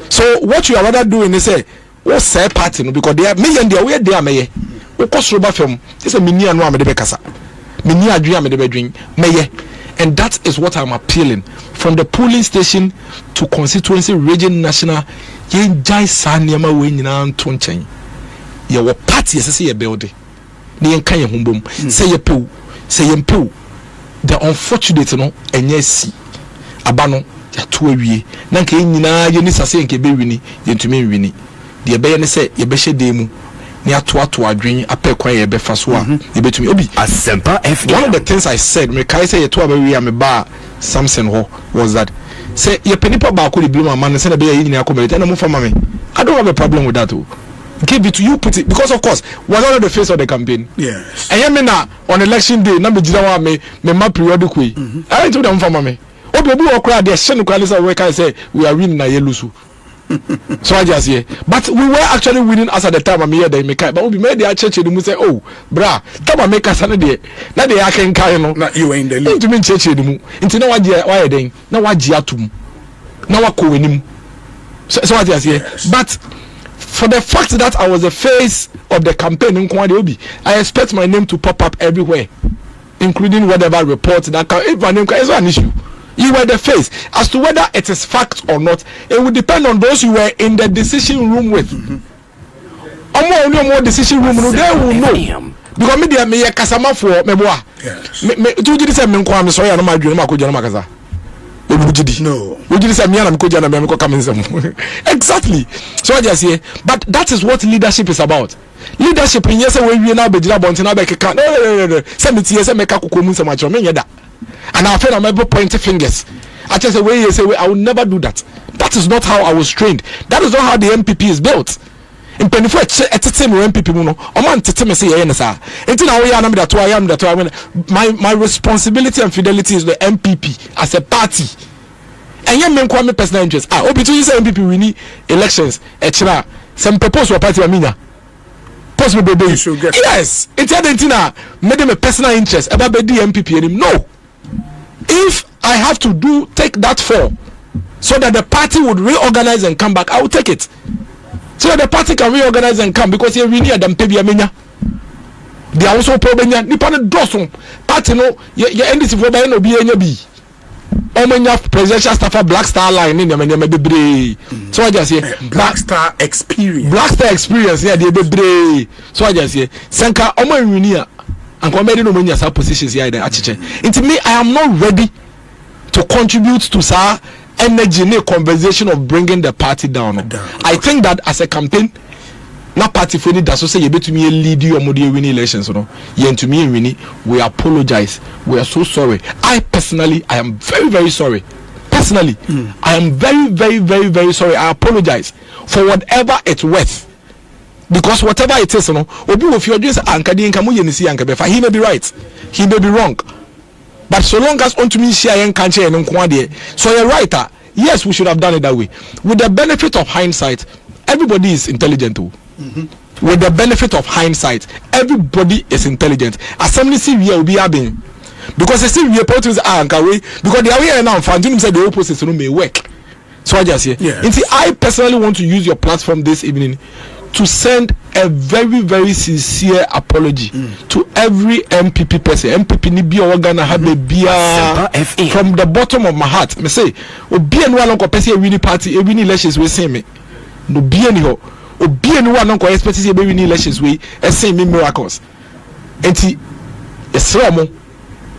So what you are rather doing is say what say party no because they are me and they are where they are me. Because roba film. This is me ni anu amede be kasa. Me ni adwin amede be dwin me. And that is what I'm appealing from the polling station to constituency, region, national. Ye jai sanyama we nyina nto nchen. Ye wo party say ye build. Ni enka ye humbom. Say ye pew, say ye pew. The unfortunate no enye si. Aba no ya to awie. Na nka nyina ye ni sase nke be wini, ye ntumi wini. De be ye ne say ye be hye mu. Ni ato adwen apɛ kwan ye be fa so a ye betumi obi Asempa FM. One of the things I said me kai say ye to abawi am ba Samson ho was that say ye penipa ba ko de blue man say na be ye nyina community na mo fama me. I don't have a problem with that. Give it to you, put it because of course was one of the face of the campaign. Yes. And me na on election day na me jira wa me ma periodic way. I ain't to them fama me. Obi o kra de hye no kwale say we kai say we are winning na ye lose. So I just hear, but we were actually winning as at the time. I'm here, they make but we made the church and we say, oh, brah, come and make us another. Now they are can carry no. Not you in the league. To mean church anymore. Into now what why then? Now what jiatum? Now what ko him? So I just hear, but for the fact that I was the face of the campaign in Kwade Obi, I expect my name to pop up everywhere, including whatever report that can. If my name is an issue. You were the face. As to whether it is fact or not, it will depend on those you were in the decision room with. More decision room, they will know. Because me kasama for me boa. Me do you say me nko am so ya no ma dwene ma ko jana ma kasa. No. Would you say me and ko jana me ko come in. Exactly. So I just say, but that is what leadership is about. Leadership in yes we na be jira bonti na be keka. No. Say me tie say me ka kokomu say ma chro me nyeda. And I feel I'm able to point fingers. I just say, I will never do that. That is not how I was trained. That is not how the MPP is built. In Penifo, at the same MPP, my responsibility and fidelity is the MPP as a party. And you make me personal interest. Between you say MPP, we need elections. Some propose for party, possible baby. Yes, it's made them a personal interest about the MPP. No. If I have to take that fall so that the party would reorganize and come back, I will take it. So that the party can reorganize and come because you really them pay biamenya. They are also probably nipa no doson party no ye NDC for by no be enya bi. Omenya presidential staffer Black Star line in them bebre. So I just say Black Star experience. Black Star experience yeah they bebre. So I just say senka omo winia. And comedy no many positions here into me, I am not ready to contribute to sir energy in a conversation of bringing the party down. I think that as a campaign, not party for it that's say you bet to me lead you or winning elections, you know. You to me winning, we apologize. We are so sorry. I personally I am very, very sorry. Personally, I am very, very, very, very sorry. I apologize for whatever it's worth. Because whatever it is, obi if you just ankadi nkamu yenisi ankabefa, he may be right, he may be wrong. But so long as onto me share and can't share so you're right. Yes, we should have done it that way. With the benefit of hindsight, everybody is intelligent too. With the benefit of hindsight, everybody is intelligent. Assembly see we will be having because they see we are politics because they are here now. Fandunum said the opposite may work. So I just say, I personally want to use your platform this evening to send a very, very sincere apology to every MPP person. MPP ni bi organa have be from the bottom of my heart. Me say, obi enu alon ko person e win party, e win elections we say me. No bi enu ho. Obi enu alon ko expect say e win elections we e say me miracles. Enti esra mo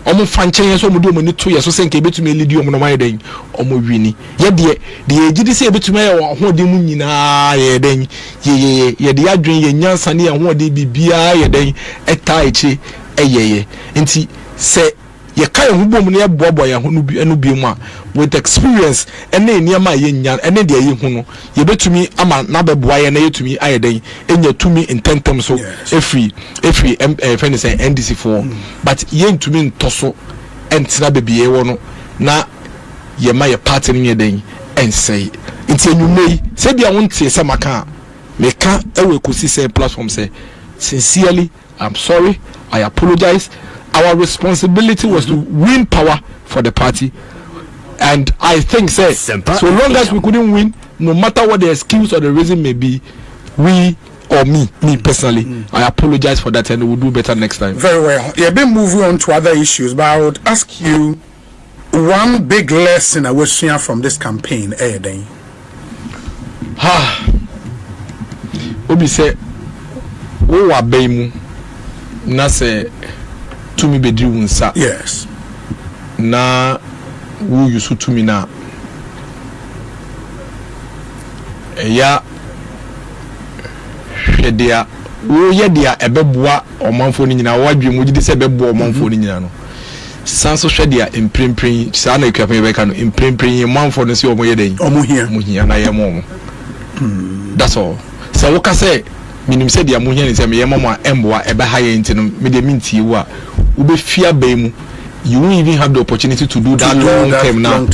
omo fanchen so mo do mo ni to ye so say nke betumi lead you mo no mai den omo wini ye de ejidi say betumi ye ho de mu nyina ye den ye de adwen ye nyansa ne ye ho de bibia ye den eta echi eyeye nti se ye kai ho bom ne ye bobo ye ho no bi mu a with experience ene eniama ye nyan ene de ye hu no ye betumi ama na beboa ye na ye tumi aye den enya tumi intentem so every friend say NDC for but ye ntumi ntoso entina bebie wo no na ye ma ye party ne den and say into you may say be I won't say some meka ewe kusi say platform say sincerely I'm sorry, I apologize. Our responsibility was to win power for the party, and I think say so long as we couldn't win, no matter what the excuse or the reason may be, we or me personally, I apologize for that, and we'll do better next time. Very well. Yeah, been moving on to other issues, but I would ask you one big lesson I was seeing from this campaign. Obi say, "Oh, abemu na say to me bedri unsa." Yes. Na wo yusu to me na. Ya hwedia wo ye dia ebeboa omanfo ni nyina wadwe mu gidi se ebeboa omanfo ni nyina no. Sanso hwedia emprempren sa na ekwape be ka no emprempren omanfo no se omo ye den. Omo hia na ye mo. That's all. So woka say minim say dia mo hia ni say me ye mama emboa ebe ha ye ntino me de minti wo a wo be fia ba mu. You won't even have the opportunity to do that long term now.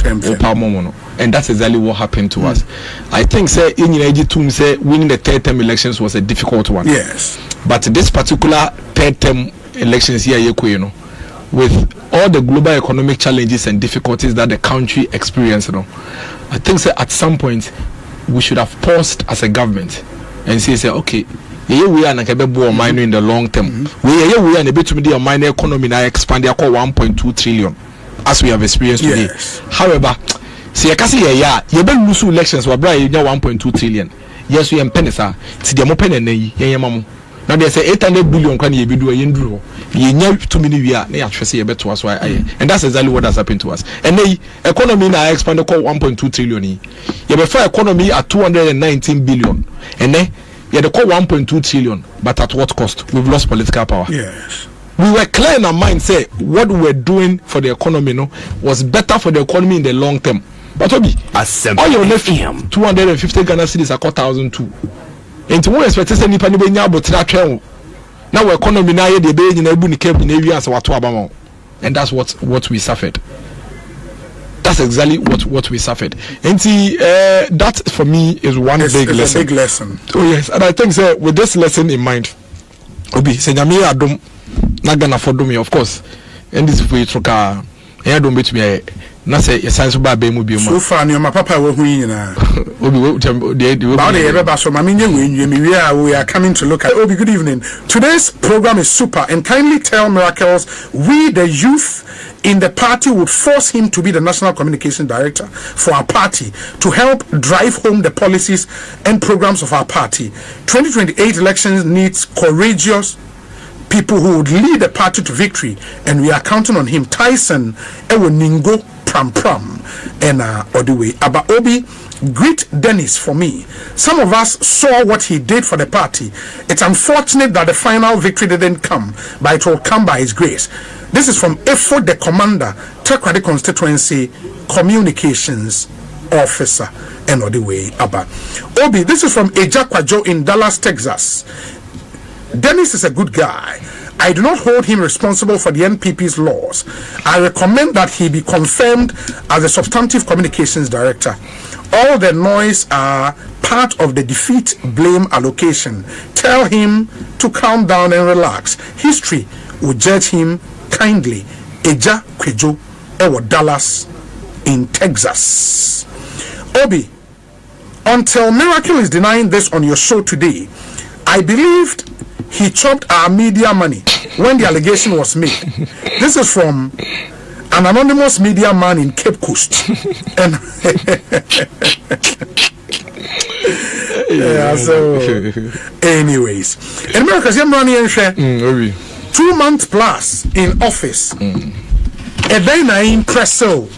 And that's exactly what happened to us. I think say in United say winning the third term elections was a difficult one. Yes. But this particular third term elections here, you know, with all the global economic challenges and difficulties that the country experienced, you know, I think say at some point we should have paused as a government and say okay, we are not able minor in the long term. We are able to be a minor economy now expand 1.2 trillion as we have experienced today. However, see, I can see you be lose elections. We bring 1.2 trillion. Yes, we am penisa. See, the more penny mamu. Now they say 800 billion can you be do a yendro. You know too many we are. They actually say a bit to us why and that's exactly what has happened to us. And the economy now expand 1.2 trillion. You before economy at 219 billion. And then yeah, they call 1.2 trillion, but at what cost? We've lost political power. Yes. We were clear in our mind, say what we were doing for the economy, was better for the economy in the long term. But Obi, all your left 250 Ghana cedis are 1,002. And to expect to say nipa ni be nya abotira twen. Now economy na ye de be nyina ebu ni kebu na wi as wato abama. And that's what we suffered. That's exactly what we suffered. And see, that for me is one big lesson. A big lesson. Oh yes, and I think with this lesson in mind, Obi, say nyame adom na Ghana for me, of course. And this for you troka, e adom bet me na say science ba be mu bi mu. So far ni my papa wo hu nyina. Obi we are coming to look at Obi. Good evening. Today's program is super, and kindly tell Miracles we the youth in the party would force him to be the national communication director for our party to help drive home the policies and programs of our party. 2028 elections needs courageous people who would lead the party to victory, and we are counting on him. Tyson Ewo Ningo Pram and Odiwe Aba Obi. Greet Dennis for me. Some of us saw what he did for the party. It's unfortunate that the final victory didn't come, but it will come by his grace. This is from Efo the Commander, Takrady Constituency Communications Officer, and Odiwe Aba. Obi, this is from Ejakwajo in Dallas, Texas. Dennis is a good guy. I do not hold him responsible for the NPP's laws. I recommend that he be confirmed as a substantive communications director. All the noise are part of the defeat blame allocation. Tell him to calm down and relax. History will judge him kindly. Eja Kwejo Ewo Dallas in Texas. Obi, until Miracle is denying this on your show today, I believed he chopped our media money when the allegation was made. This is from an anonymous media man in Cape Coast. And yeah, so anyways, in America, 2 months plus in office, a day nine Presso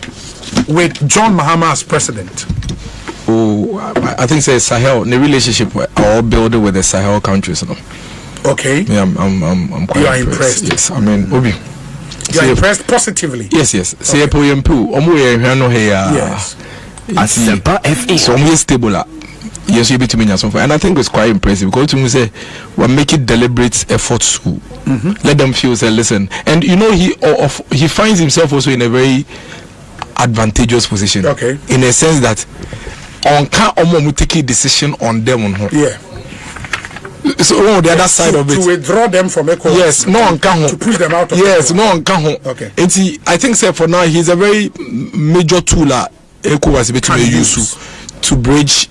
with John Mahama as president. Oh, I think say Sahel, the relationship all built with the Sahel countries, you know. Okay. Yeah, I'm quite impressed. Yes, I mean, Obi. You are impressed positively. Yes. Say POMP. Yes. So I'm stable. Yes, you be to me and I think it's quite impressive because to say we're making deliberate efforts to let them feel say listen. And you know he finds himself also in a very advantageous position. Okay. In a sense that on can take a decision on them on her. Yeah. So on the other side of it, to withdraw them from ECOWAS. Yes, no one can. To push them out of yes, ECOWAS. no one can. Okay. And I think say for now he's a very major tool ECOWAS between use to bridge.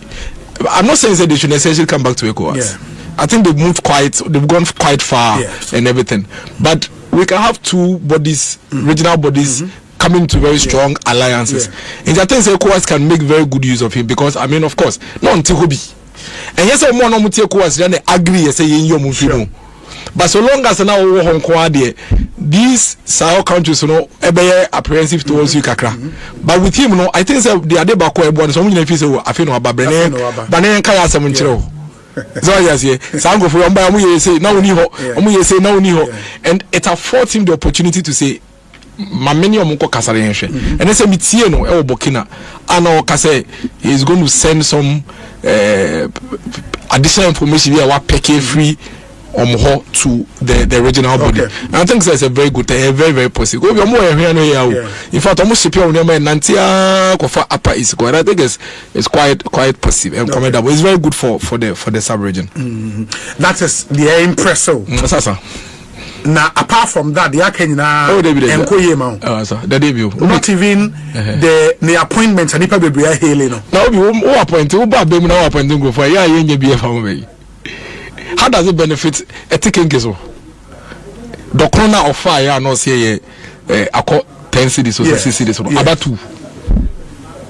I'm not saying that they should essentially come back to ECOWAS. Yeah. I think they've gone quite far and everything. But we can have two bodies, regional bodies, coming to very strong alliances. And I think ECOWAS can make very good use of him because I mean, of course, not until Hobby. And yes, I'm one to ECOWAS, then agree say in your movie. But so long as now Hong Kong these Sahel countries, you know, apprehensive towards you, Kakra. But with him, you know, I think the Adebako born so many people I feel no Babrene, Banen Kaya Samunchero. So yes, Sango for Amu say now Amu say now and it affords him the opportunity to say Mameni Omuko Kasarienshe. And they say Mitieno El Burkina Ano Kase is going to send some additional information via what PK free to the regional body. And I think that's a very good thing, very, very positive. In fact, almost Nantia Kofa Upper East, and I think it's quite positive and commendable. It's very good for the sub-region. That is the impressive. Now, apart from that, the the debut. Not even the appointments and people be hailing. Now, we appoint who appointing go for a how does it benefit a ticking gizzle? The corner of fire, no say a 10 cities or 6 cities or about 2.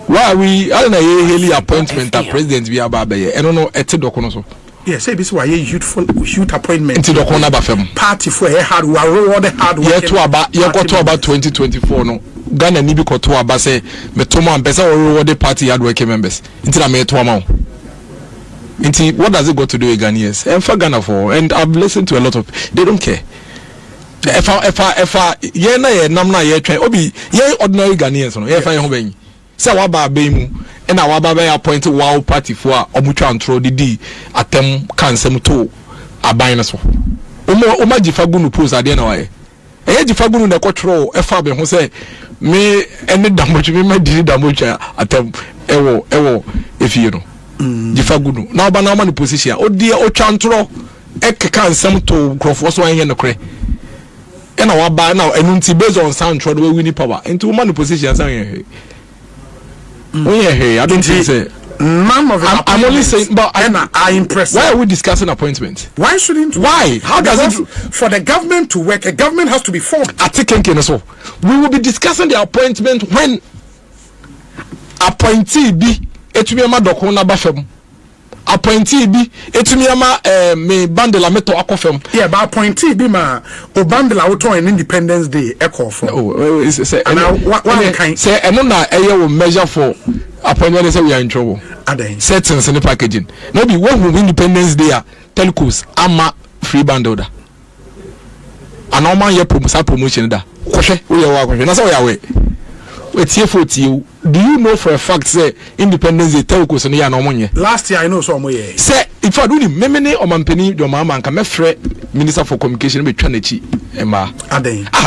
Why are we? I don't know, Haley appointment that president we are Babe. I don't know, a Tidocono. Yes, say this is why a youth appointment into the corner Bafem party for a hard work. Yeah, to about 2024. No, Ghana Nibico to Abase, Metoma and Besa or the party hard working members until I made 2 amount. What does it got to do with Ghanaians? And for Ghana for, and I've listened to a lot of, they don't care. If I namna ye train obi ye ordinary Ghanaians no ye fa ye ho ben say wa ba mu and our baba appointed wow party for omutwa antro didi atem kansem to aban so omo jifagu no pose ade na wa ye jifagu no na kotro e fa be ho say me ene damochi me ma didi damochi atem ewo efie no jifagu na ba na ma no position odi o twantro e keka nsem to krofo so an ye no kre and our bar now and based on sound try to win power into one position. I don't think none of it. I'm only saying, but I impressed. Why are we discussing appointment? Why shouldn't? Why? How does it? For the government to work, a government has to be formed. I think so. We will be discussing the appointment when appointee be etumiyama dokona bafem. Appointee be etumiyama me bandela meto akofem. Yeah, but appointee be ma o bandela auto on Independence Day ekofo. Oh, say and what kind say eno na will measure for appointment say we are in trouble. Settings in the packaging. No be when Independence Day telcos ama free bundle da. And all man promotion da. Kwhwe we ya kwhwe. Na say we are do you know for a fact say Independence Day telcos no ya no monye? Last year I know so moye. Say if I do ni memene o mampani do mama nka mefre Minister for Communication be twa nachi ema.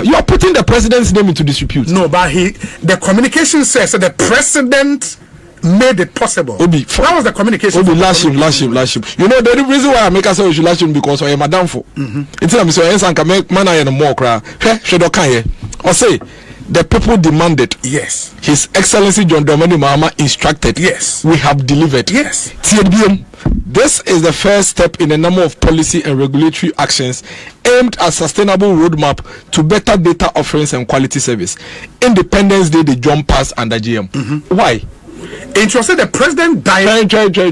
You are putting the president's name into disrepute. No, but the communication says that the president made it possible. Obi, that was the communication. Obi, lash him. You know the reason why I make us say we should lash him because I am madam for. It's not me so ensan ka make man aye no more kra. Hwe do kan ye. Or say the people demanded. Yes. His Excellency John Dramani Mahama instructed. Yes. We have delivered. Yes. TDM. This is the first step in a number of policy and regulatory actions aimed at sustainable roadmap to better data offerings and quality service. Independence Day, the jump pass under GM. Why? It was said the president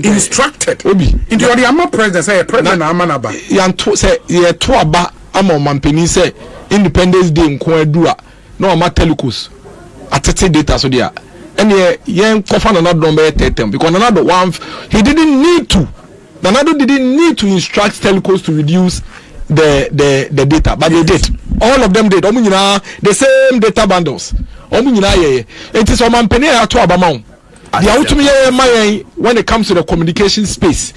instructed. Obi. Into the Ama president say president Amanaba. Yanto say ye to aba ama mampeni say Independence Day nko adura. No ama telecos. Atete data so dia. And yen kofa na do be tetem because Nanado one he didn't need to. Nanado didn't need to instruct telecos to reduce the data, but they did. All of them did. The same data bundles. It is a mampeni to abamount. The ultimate when it comes to the communication space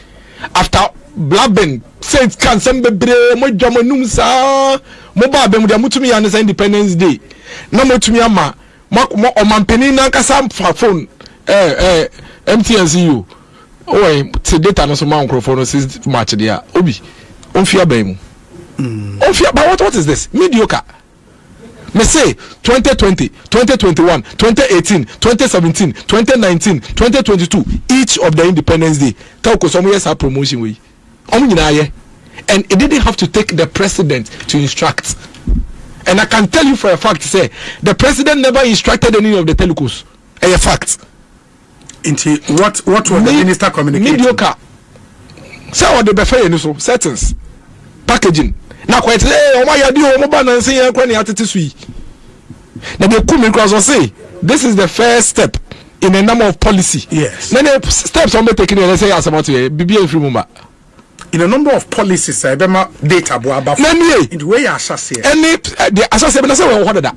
after Blackburn said can some bebre mo jamanum sa mo ba be mo dia mutumi ya Independence Day na mo tumi ama omampeni na nkasa phone MTNCU te data no so ma microphone no sis match there obi onfia ban mu onfia but what is this mediocre me say 2020 2021 2018 2017 2019 2022 each of the Independence Day talk some years promotion we and it didn't have to take the president to instruct. And I can tell you for a fact, say the president never instructed any of the telecos. A fact. Into what was the minister communicating? Mediocre. So what the buffet so settings, packaging. Now quite oh my God, you mobile and say you're going to sweet. Now they come across and say this is the first step in a number of policy. Yes. Then the steps on be taken. Let's say as about to be free mumba. In a number of policies, I remember data about in the way I assess it. Any the assessment say what that.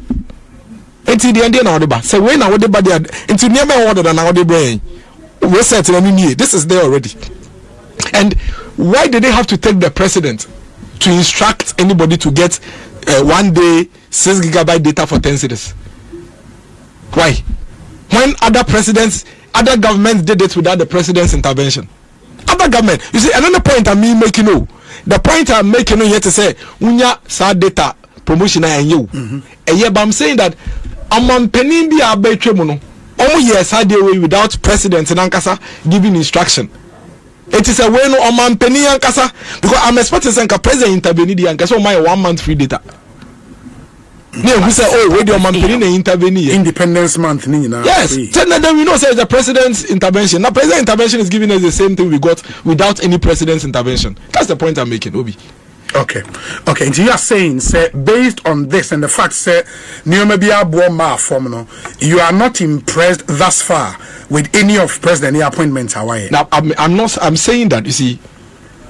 Until the end now the ba. Say when I would the body until near me order than now the brain. We set in this is there already. And why did they have to take the president to instruct anybody to get 1 day 6 GB data for 10 cities? Why? When other presidents, other governments did it without the president's intervention. Other government, you see, another point I'm making. The point I'm making here to say, unya sa data promotion and you. But I'm saying that among penny be a betre mono. Oh yes, I deal without president in Ankasa giving instruction. It is a way no among penny Ankasa because I'm expecting Sanka president intervene the Ankasa my 1 month free data. No, who say oh wait your man penny intervene Independence month yes. Then we know say the president's intervention. Now president intervention is giving us the same thing we got without any president's intervention. That's the point I'm making, Obi. Okay. And you are saying, say, based on this and the fact, say, you are not impressed thus far with any of president appointments. Hawaii. Now, I'm not. I'm saying that you see,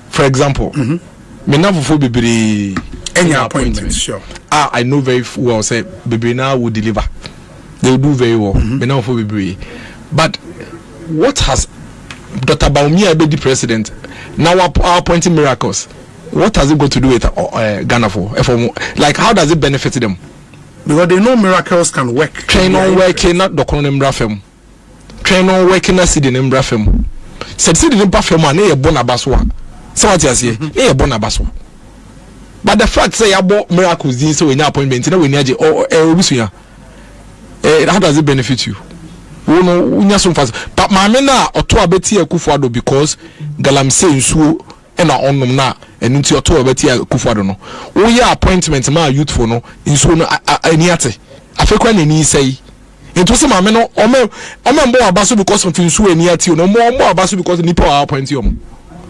for example, me na fufu bibiri any appointments. Sure. I know very well. Say bibiri now will deliver. They will do very well. Me na fufu bibiri. But what has Dr. Baumia be the president now are appointing miracles? What has it got to do with Ghana for? Like, how does it benefit them? Because they know miracles can work. Train on working not the Conan Brafem. Train on working a city in Brafem. Said city in Brafem and a bonabaswa. So what you say? A bonabaswa. But the fact say about miracles, this so in your appointment, you know, when you or how does it benefit you? But my mena or to a better Kufuado because Galam saying so. And our own na and into your tour betia Kufuado no. Oh yeah, appointment ma youthful no in so no aniate. African any say. It was my men or more abasu because of Tinsu aniate no more abasu because the Nipo are appointing.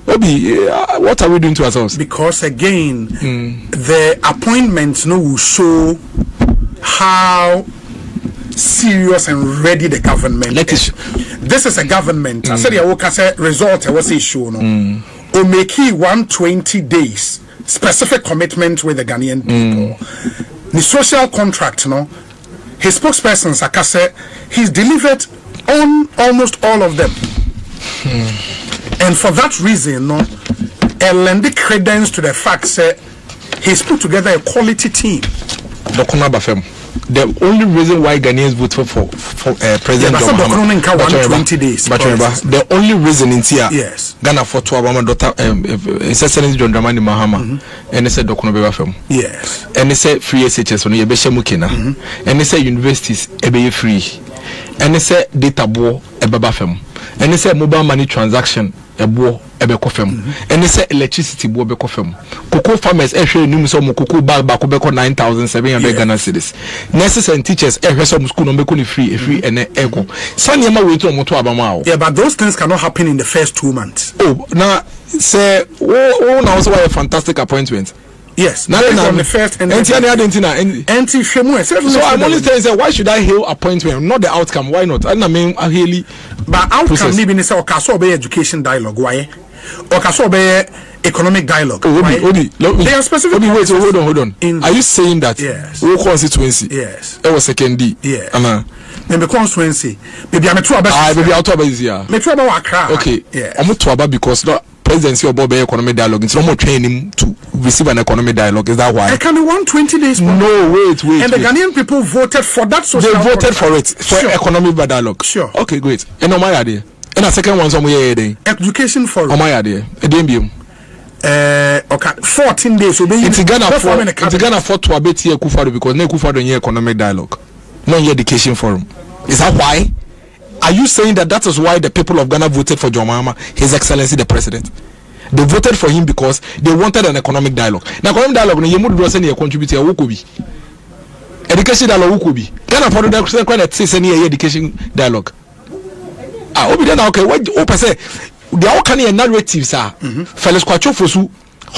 Obi, what are we doing to ourselves? Because again, the appointments no will show how serious and ready the government is. This is a government. I said the result was issue no. Or make he 120 days specific commitment with the Ghanaian people. The social contract, no, his spokesperson Sakase, he's delivered on almost all of them. And for that reason, no, a lend credence to the fact that he's put together a quality team. The only reason why Ghanaians vote for President John Mahama, 120 days. But the only reason in here, yes, Ghana for to our daughter, Excellency John Dramani Mahama, and they said Dokono Beba Fem. Yes, and they said free SHS on Yabesha Mukina, and they said universities ebe free, and they said data bo ebaba fem, and they said mobile money transaction ebo ebe kofem, and they said electricity bo ebe kofem. Cocoa farmers ehwe num so cocoa bag ba ko beko 9,700 Ghana cedis. Nurses and teachers ehwe so school no beko ni free and ego. Sanya ma we to moto abama. Yeah, but those things cannot happen in the first 2 months. Oh, now say now also a fantastic appointment. Yes, now on the first and so I'm only saying why should I hail appointment, not the outcome? Why not? I mean, I really, but outcome maybe say okaso be education dialogue. Why? Okaso be economic dialogue. They are specific. Hold on. Are you saying that? Yes. Constituency. Yes. It was second D. Yes. Maybe constituency. Maybe I'm too maybe out of easier. Maybe about Accra. Okay. Yeah. I'm too about because presidency of Bobe economic dialogue. It's no more training to receive an economic dialogue. Is that why? I can 120 days. No, wait. And the Ghanaian people voted for that social. They voted for it for economic dialogue. Sure. Okay, great. And on my idea. And a second one, some way education for. On my idea. Okay, 14 days. So it's Ghana for to abet here Kufado because no Kufado in economic dialogue, no education forum. Is that why? Are you saying that is why the people of Ghana voted for John Mahama, His Excellency the President? They voted for him because they wanted an economic dialogue. Now, economic dialogue, no, you would send a contributor. Education dialogue, Wukubi. Ghana for the quite say any education dialogue. Obi then okay. What Opa say? They all kind of narratives are. Felix Kwacho Fosu,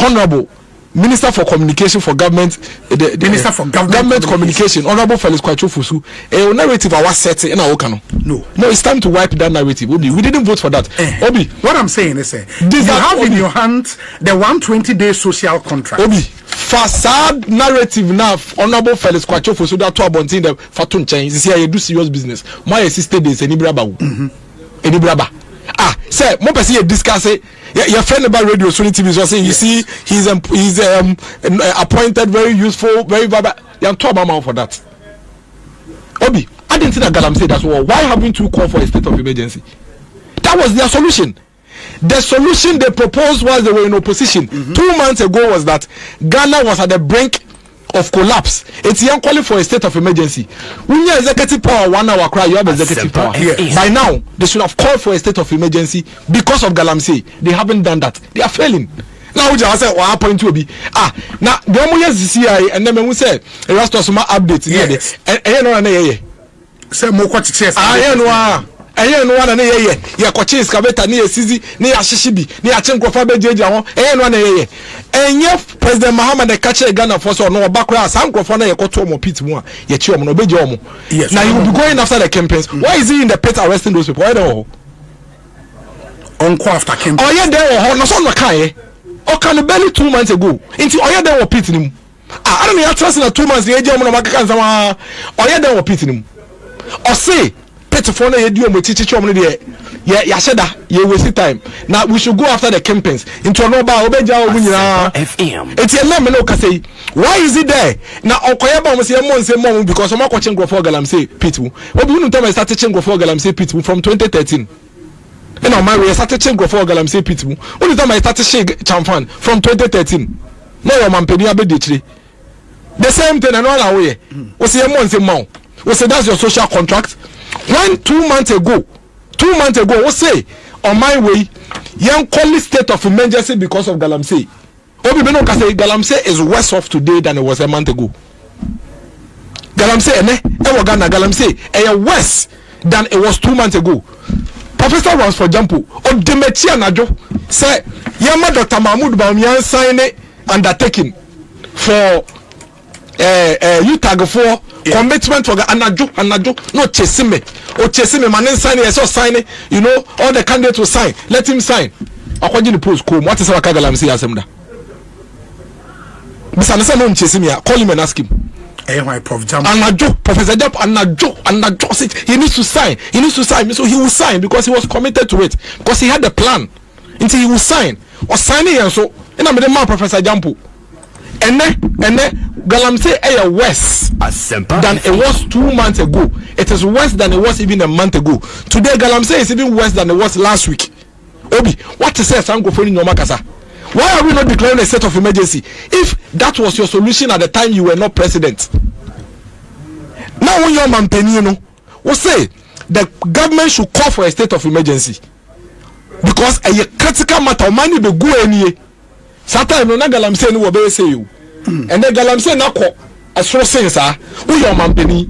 Honorable Minister for Communication for Government, the Minister for Government Communication, Honorable Felix Kwacho Fosu. A narrative I was set in our Okano. No, it's time to wipe that narrative. Obi, we didn't vote for that. Obi, what I'm saying is, you have in your hands the 120-day social contract. Obi, facade narrative now. Honorable Felix Kwacho Fosu that to abontin the fatun change. This here you do serious business. My assistant is any braba. Any braba. Say, mo person you discuss it. Your friend about radio Sony TV so saying you see he's appointed, very useful, very verbal. You talk about for that. Obi, I didn't see that Galam say that's why haven't you called for a state of emergency? That was their solution. The solution they proposed was they were in opposition. 2 months ago was that Ghana was at the brink of collapse. It's young calling for a state of emergency. When you executive power 1 hour cry, you have executive power. By now, they should have called for a state of emergency because of Galamsey. They haven't done that. They are failing. Now we just say what happened to be now the only CCI and then we say a rest of some updates. Yes. Say more questions. No one and ya kwachi excavator ni esizi ni ya shishibi ni ya chenkrofa bejeje awon no one enye President Mahama de catch Ghana for so no bakra sankrofo na ye koto omo pit mu a ye chi omo no beje omo. Now he will be going after the campaigns. Why is he in the pit arresting those people? Why don't on after campaign? Oh yeah, there no so no kai o can barely 2 months ago into oh yeah there were pit nim. I don't know trust in 2 months ye je omo no makaka nzama oh yeah there were pit nim. Or say for no you said that you waste time. Now we should go after the campaigns into no bar FM. It's a lemon say why is it there? Now Okoyaba must say mom because I'm watching go for Galamsey people. What you tell me started change go for Galamsey people from 2013. And now my way started change go for Galamsey people. What you tell me started shake chamfan from 2013. No your man pedi abeditri. The same thing and all away. We say mom say mom. We say that's your social contract. When 2 months ago, we say on my way, young call state of emergency because of Galamsey. Obi Beno can say Galamsey is worse off today than it was a month ago. Galamsey, Galamsey, worse than it was 2 months ago. Professor was, for example, on Demetia Najo say, Yama Dr. Mahmoud Bamiyan signed undertaking for you tag for commitment for anajo no chesime o chesime man sign it so sign it, you know all the candidates will sign, let him sign akwaji the post come what is our Galamsey asemda bisa nasa no chesime ya call him and ask him why Prof Jam anajo Professor Jam anajo he needs to sign so he will sign because he was committed to it because he had the plan until he will sign or signing and so and I'm the man Professor Jampo and Galamsey worse than it was 2 months ago. It is worse than it was even a month ago. Today Galamsey is even worse than it was last week. Obi, what is it? Why are we not declaring a state of emergency if that was your solution at the time you were not president? Now when you're Mampenino, we say the government should call for a state of emergency because a critical matter money be go anyway. Sometimes no Galamsey no be say you. And then Galamsey na ko asro sense we your mampeni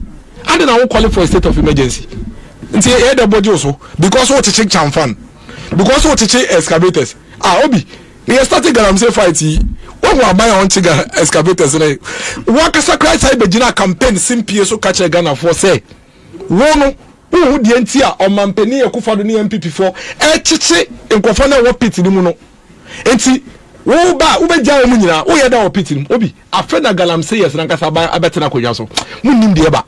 and then I will call for a state of emergency. Nti e the body also because what check chamfan because what check excavators. Obi we started Galamsey fight when we buy on chiga excavators like what sacrifice I be gina campaign simpie so catch Ghana for say wono who di entia o mampeni e kufado ni MPP for chichi nkofo na wo pit ni mu no. Enti ubeja omu nyina wo ye da opitim obi afena Galamsey yes na nkasa ba abetena kodwa so munnim de ba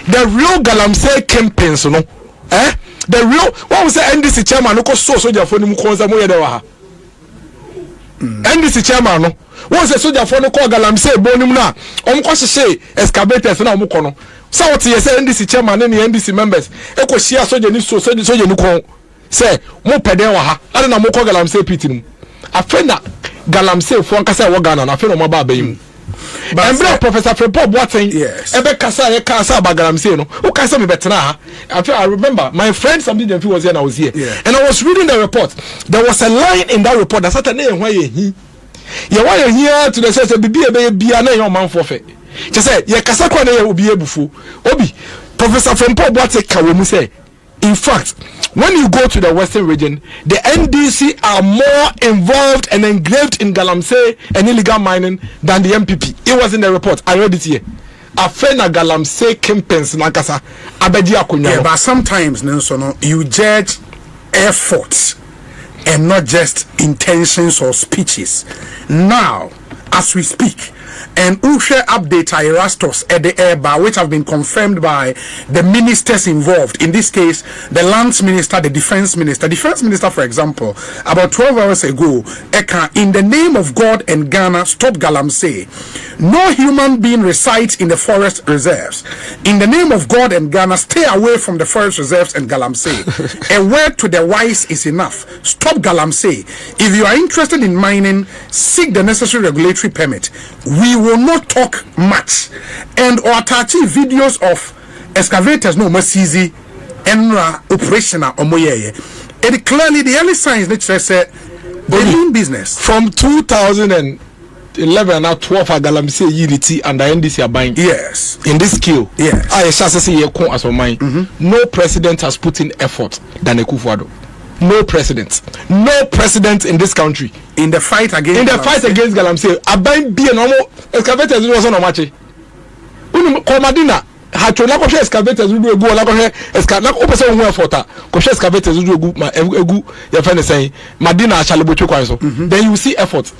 the real Galamsey campaigns no the real what we say NDC chairman no ko so soldier for ni mu konza mo ye da wa ha NDC chairman no won say soldier for no call galamsey bonim na omko hye excavators na omko no say what you say NDC chairman and NDC members e ko share soldier ni so soldier ni kon say mo peden wa ha ade na mo call galamsey pit nim afena galamsey fo nkasa wo Ghana na afena mo ba abayim Embre Professor Frepo Boateng ebe kasa ye kasa ba galamsey no o kasa me betena ha I remember my friend somebody dem was here and I was here and I was reading the report. There was a line in that report that said na ehwa ye hi Yawa ye here to the say bibi ebe bia na ye man for fe che say ye kasa kwa na ye obi ebufu obi Professor Frepo Boateng ka wo mu say in fact, when you go to the Western region, the NDC are more involved and engraved in galamsey and illegal mining than the MPP. It was in the report. I read it here. Afena galamsey campaigns nakasa abedi akonya. Yeah, but sometimes you judge efforts and not just intentions or speeches. Now, as we speak, and Ushe update Erastus at the airbar, which have been confirmed by the ministers involved. In this case, the lands minister, the defense minister. Defense minister, for example, about 12 hours ago, Eka, in the name of God and Ghana, stop galamsey. No human being resides in the forest reserves. In the name of God and Ghana, stay away from the forest reserves and galamsey. A word to the wise is enough. Stop galamsey. If you are interested in mining, seek the necessary regulatory permit. We will not talk much, and or attach videos of excavators no masizi enra operational omoyeye. It clearly the early signs that said they mean business from 2011 now 12 galamsey unity and the NDC are buying. Yes, in this scale. Yes, I shall say as of mine. No president has put in effort than Akufo-Addo. No president in this country in the fight against galamsey. Aban be normal excavators was on mache. Komadina hacho na ko excavators do egu la ko excavators na person hu effort ko excavators do egu ma egu ya fa ne say Madina achalebocho kwan so. Then you see effort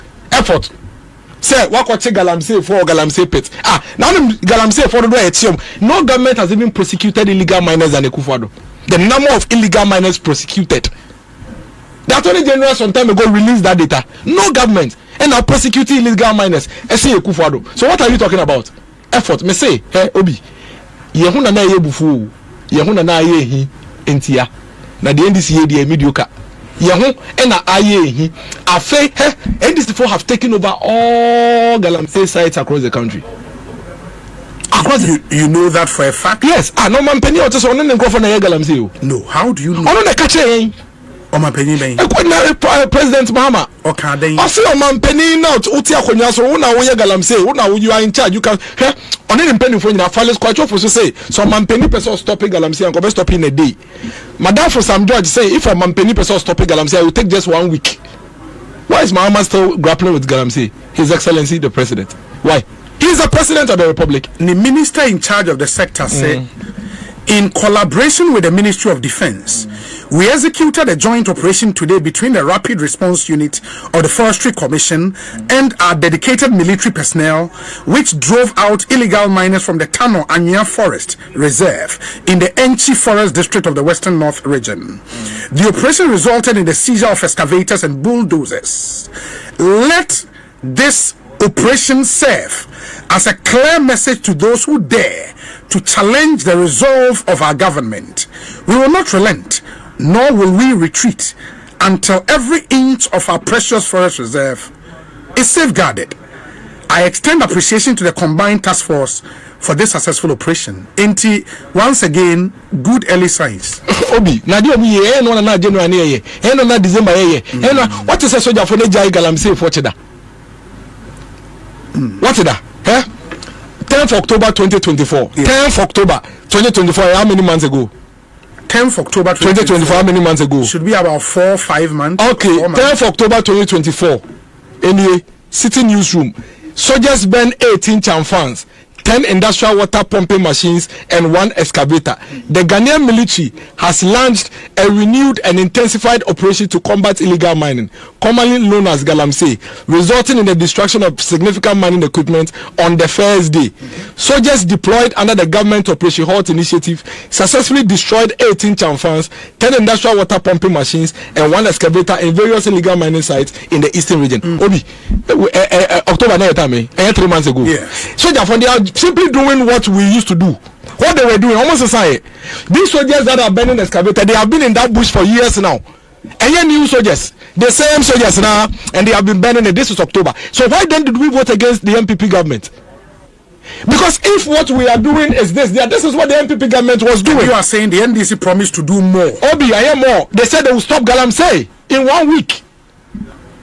say what ko che galamsey for galamsey pit now galamsey for do etium. No government has even prosecuted illegal miners than Akufo-Addo. The number of illegal miners prosecuted. The Attorney General some time ago released that data. No government and now prosecuting illegal miners. Akufo-Addo. So what are you talking about? Effort. Me say, hey Obi, yehuna na ye bufu, yehuna na ye hi entia. Na the NDC ye dey mediocre. Yehu na aye hi. Afe NDC4 have taken over all galamsey sites across the country. You know that for a fact? Yes. No man penny or just on the go for na galamsey. No, how do you know? On the catch President Mahama. Okay, then. I see a man penny now to Utia Konya, so now we are galamsey. Now you are in charge. You can on any penny for your fathers quite often to say. So man penny person stopping galamsey and go stop in a day. Madam for some judge say if a man penny person stopping galamsey, I will take just 1 week. Why is Mahama still grappling with galamsey? His Excellency the President. Why? He is the President of the Republic. The minister in charge of the sector said, in collaboration with the Ministry of Defense, we executed a joint operation today between the Rapid Response Unit of the Forestry Commission and our dedicated military personnel, which drove out illegal miners from the Tano Anya Forest Reserve in the Enchi Forest District of the Western North region. The operation resulted in the seizure of excavators and bulldozers. Let this operation serve as a clear message to those who dare to challenge the resolve of our government. We will not relent, nor will we retreat until every inch of our precious forest reserve is safeguarded. I extend appreciation to the combined task force for this successful operation. Once again, good early signs. Obi, na di obi ye no na January ye, no na December ye. What is a soldier for the jai galamsey for cheda? What is that? 10th October 2024. Yes. 10th October 2024. How many months ago? 10th October 2024. How many months ago? Should be about 4 or 5 months. Okay. 10th October 2024. Anyway, city newsroom. Soldiers burn 18 chamfans, 10 industrial water pumping machines, and 1 excavator. The Ghanaian military has launched a renewed and intensified operation to combat illegal mining, commonly known as Galamsey, resulting in the destruction of significant mining equipment on the first day. Soldiers deployed under the government Operation Halt initiative successfully destroyed 18 chamfans, 10 industrial water pumping machines, and 1 excavator in various illegal mining sites in the eastern region. Obi, October 3 months ago. Yes. So therefore, they are simply doing what we used to do. What they were doing, almost society. These soldiers that are burning excavator, they have been in that bush for years now. And yet new soldiers, the same soldiers now, and they have been burning it. This is October. So why then did we vote against the MPP government? Because if what we are doing is this is what the MPP government was doing. You are saying the NDC promised to do more. Obi, I am more. They said they will stop Galamsey in 1 week.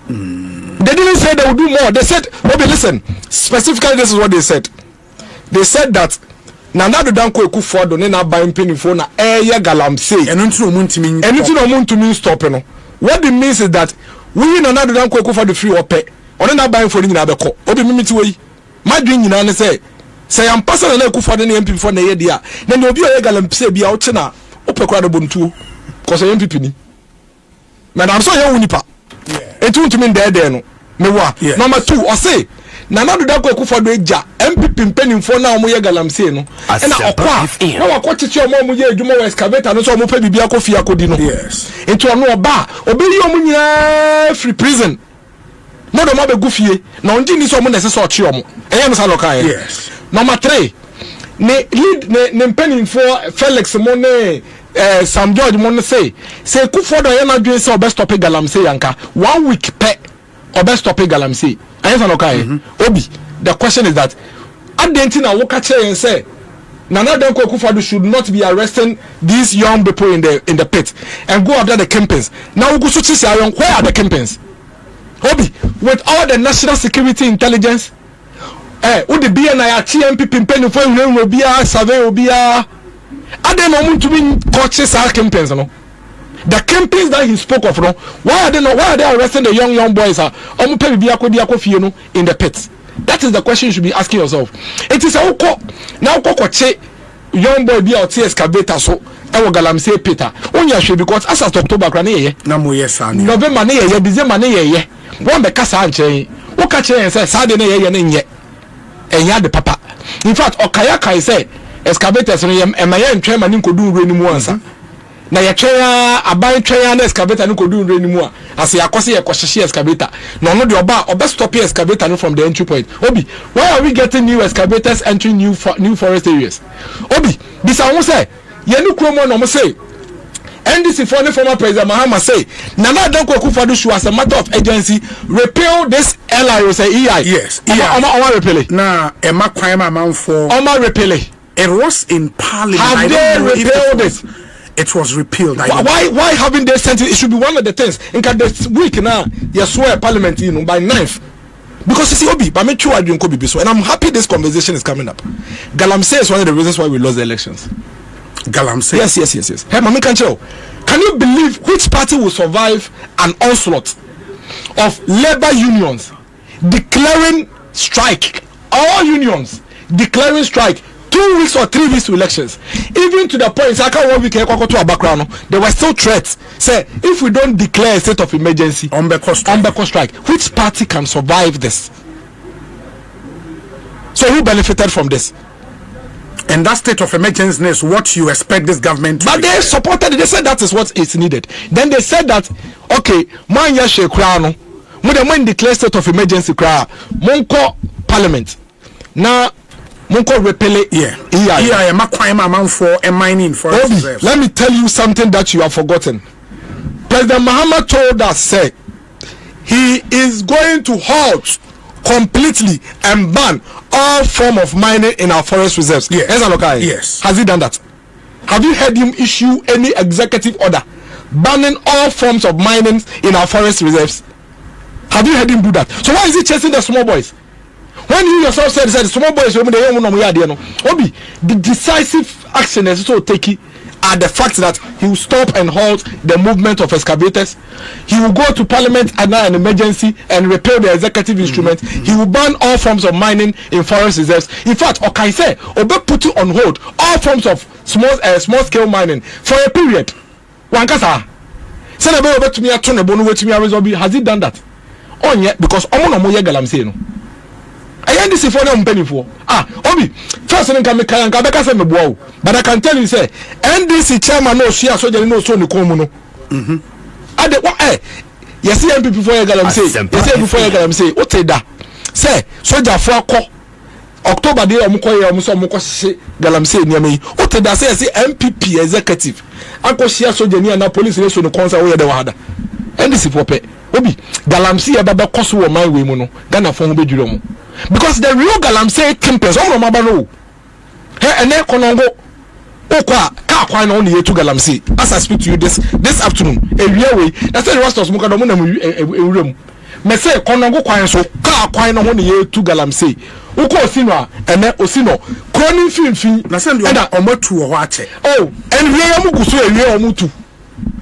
They didn't say they would do more. They said, Obi, listen, specifically this is what they said. They said that Nana do danko Ekufuado ne na buying penny for na eye Galamsey. Anything no mun to mean stop no. What it means is that we Nana do danko Ekufuado free ope. One na buying for ni na beko. Obi mimi ti we. My dream nyina ne say am person na Ekufuado ne MPP for na ye dia. Na ne obi o ye Galamsey bia o che na ope kwa do bontu. Cause MPP ni. Madam so ye unipa. It won't mean there no. Yes. Number 2, or say Nana do danko Ekufuado eja MPP penny for na omo ye Galamsey no. And okwa na wakọ chichi omo mu ye adwuma we excavator no so omo pa bibia ko fia kodi no. Yes. Into ono oba obeli omo nyina free prison. No do ma be gufie na onji ni so omo nese so ochi omo. Eya no sa lokai. Yes. Number 3, ne lead ne penny for Felix mo ne Sam George mo say Ekufuado ye na dwen say obe stop Galamsey yanka 1 week pe obe stop Galamsey. Obi, the question is that Adentina Wokache and say Nana Danko Ekufuado should not be arresting these young people in the pit and go after the campaigns. Now go to where are the campaigns? Obi, with all the national security intelligence, would the BNI TMP penny for will be a survey will be a Aden to be coaches our campaigns, no? The campaigns that he spoke of, no, why are they arresting the young boys in the pits? That is the question you should be asking yourself. It is a now young boy be out excavator so Galamsey Peter. Only actually because as of October November December one be kasa anche wo ka che say sade na ye ne nye enya de papa. In fact okaya kai say excavators no emaye ntwe ma ni nkodu nru ni mu ansa. Na ye twa aban twa na excavator no kodu nru ni mu a ase yakose ye kohye excavator no no de oba stop excavator no from the entry point. Obi, why are we getting new excavators entering new forest areas? Obi, this I won say ye no kromo no mo say NDC former President Mahama say Nana Danko Ekufuado should as a matter of agency repeal this LIO say EI. Yes. Oma repeal it. Na Emma Kwame amount for Oma repeal it. It was in Parliament. Have they repealed it? It was repealed. Why haven't they sent it? It should be one of the things. In this week now, you swear Parliament, by 9th. Because you see, Obi, but me sure I don't be so. And I'm happy this conversation is coming up. Galamsey is one of the reasons why we lost the elections. Galamsey. Yes. Hey, Mami Kancho, can you believe which party will survive an onslaught of labor unions declaring strike? All unions declaring strike 2 weeks or 3 weeks to elections. Even to the point, I can't want to a background. There were still threats. Say, if we don't declare a state of emergency, Umbeko strike, which party can survive this? So who benefited from this? And that state of emergency is what you expect this government to But they supported it. They said that is what is needed. Then they said that, okay, man yashe krano, when declare state of emergency kra, monko parliament. Now, monko repele for a mining for Obi, let me tell you something that you have forgotten. President Mahama told us, say, he is going to halt completely and ban all form of mining in our forest reserves. Yes. Has he done that? Have you heard him issue any executive order banning all forms of mining in our forest reserves? Have you heard him do that? So why is he chasing the small boys? When you yourself said the small boys, Obi, the decisive action is also taken are the fact that he will stop and halt the movement of excavators. He will go to parliament under an emergency and repeal the executive instrument. He will ban all forms of mining in forest reserves. In fact, Okai say, Obe put on hold all forms of small scale mining for a period. Wankasa. Senabe Obe to me at Tonebonu to me has he done that? Oh yeah, because Omo no ye galamsey no. I am this for them penny for. Obi, first thing can make Kabeka say me bow. But I can tell you say NDC chairman no share so no so no come no. Ade what yes MPP before you galamsey. Yes before you galamsey. What say that? Say soldier for akọ October dey omukoye omuso omukose galamsey ni am. What say that say MPP executive. Akọ share soldier ni na police so no konsa wo ye de wahada. NDC for pe. Obi galamsey e baba koso wo my way mu no. Ghana fo ho bedwiro mu. Because the real galamsey campers on Mama no. And then Konongo Okwa Kakwa no only to galamsey. As I speak to you this afternoon, a real way. That's the rest of Smoka room. Me say Konongo Kwan so Kakwa no only to galamsey. Uko Osino and then Osino Cronin Fin na send you omo tu o wache. Oh, and we am guso e we omutu.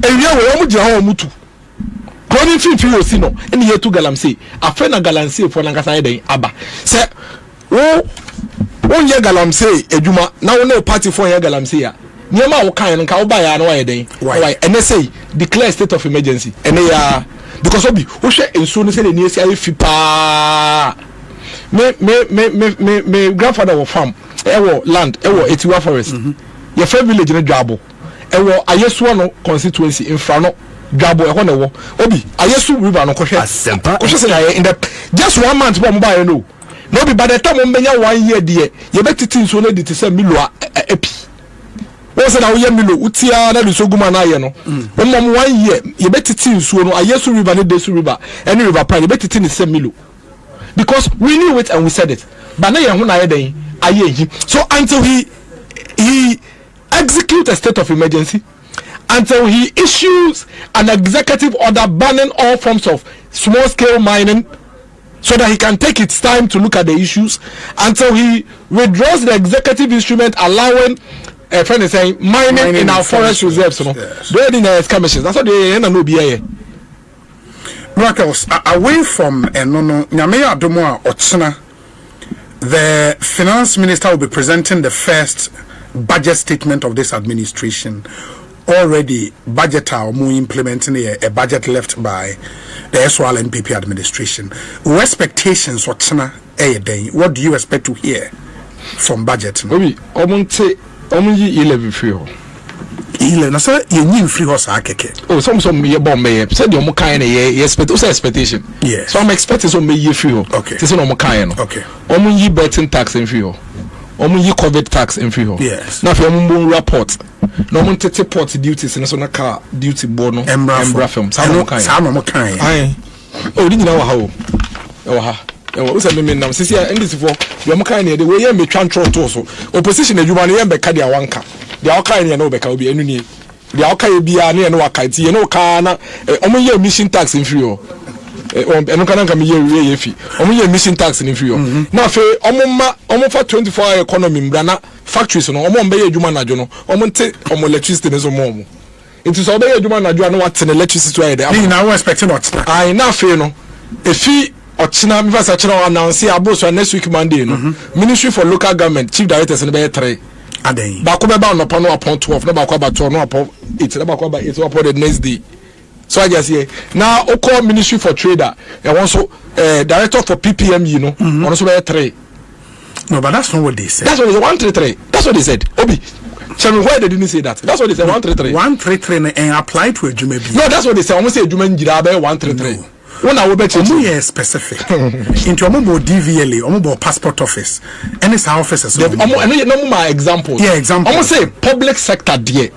E we omu je ha omutu. Koni fifi osino eni yetu galamsey afa na galamsey fo na nkasa yeden aba se wo ye galamsey edwuma na wo na party fo ye galamsey a niam a wo kan nka wo ba ya na wa yeden why ene say declare state of emergency ene ya because obi wo hwe enso no se ni esi ayi fi pa me grandfather wo farm ewo land ewo Etiwa forest ye fa village ne dwabo ewo ayesuo no constituency infra no Gabo e hona wo obi ayesu river no kohwe say in the just 1 month bo mba no be by the time mbenya 1 year de ye betiti nso na diti say milo epi wo say na wo ye milo utia na so guma na ye no mom 1 year ye betiti nso no ayesu river ne desu river any river pride ye betiti ni say milo because we knew it and we said it but na ye ho na ye den aye so until he execute a state of emergency, until he issues an executive order banning all forms of small-scale mining so that he can take its time to look at the issues, until he withdraws the executive instrument allowing a friend is saying mining in our forest reserves. Yes. That's what they know here. Miracles, away from Nyameya Adomoa Otsena, the finance minister will be presenting the first budget statement of this administration. Already budget are implementing a budget left by the SWAL NPP administration. What expectations what do you expect to hear from budget? Obi omunte omunyi 11 free ho. 11 na say ye free ho sa keke. Oh some ye bomb me said you kind ye expect expectation. Yes. So I'm expecting some ye free ho. Okay. Say no kind no. Okay. Omunyi betting tax in free ho. Omunyi COVID tax in free ho. Yes. Na fi omunbo report. No one tete port duties in a car duty board no embra film some kind aye oh did you know how oh say me nam sisi and this for you kind the way me twan tro to so opposition adwuma no yembe ka dia wanka dia okai ne no be ka obi enu ni dia okai bia ne no waka ti ye no ka na omonye emission tax in free o enu kana nka me ye fi omonye emission tax in free o na fe omfa 24-hour economy mbra na factories no omon be ye adwuma na jo no omonte omo electricity ne so mo it is obey adwuma na jo na what in electricity why there na we expecting what ai na fe no efi ochina mi fasa chira announce aboso next week Monday no Ministry for Local Government chief directors ne be 3 aden ba ko be ba no pa no upon 12 na ba ko ba 12 no upon 8 na ba ko ba 8 upon the next day. So I just say now Oko Ministry for Trader and also director for PPM you know also be 3. No, but that's not what they said. That's what they said. 133. That's what they said. Obi, tell me why they didn't say that. That's what they said. 133. 133 and apply to a Jumebi. No, that's what they said. Almost say Jumen Jirabe 133. When I will bet you more specific. Into a mobile DVLA, or mobile passport office, and it's our offices. No my example. Yeah, example. Almost say public sector there.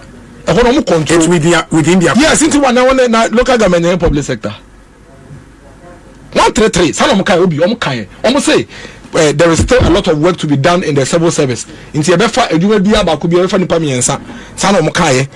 It's within the yes, into one local government and public sector. 133. Some of them almost say. There is still a lot of work to be done in the civil service. In the befa edwuma bia ba ko bia befa nipa miensa. Sana mo kae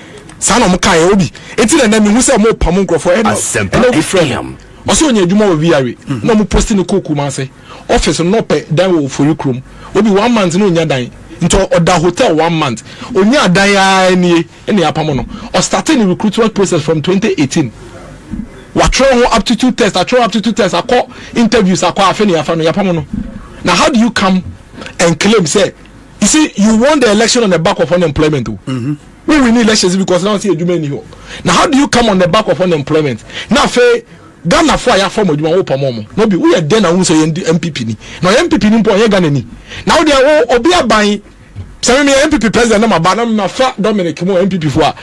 obi. Enti na me hu say mo pam nkrofo e no different. Oso onye edwuma wo viare. Na mo post ni koku man say office no pe dan wo for krom. Obi 1 month no nya dan. into oda hotel 1 month onya adaya ni apamo no or starting the recruitment process from 2018 wa throw aptitude test akọ interviews akọ afeni afano yapamo no. Now how do you come and claim say you see you won the election on the back of unemployment? We win elections because now see adwuma ni ho. Now how do you come on the back of unemployment? Now fe Ghana for ya form adwuma wo pomomo no be we den na hu say MPP ni na MPP ni mpo ye Ghana ni now they obi aban say me MPP president na ma na fa Dominic mo MPP fo a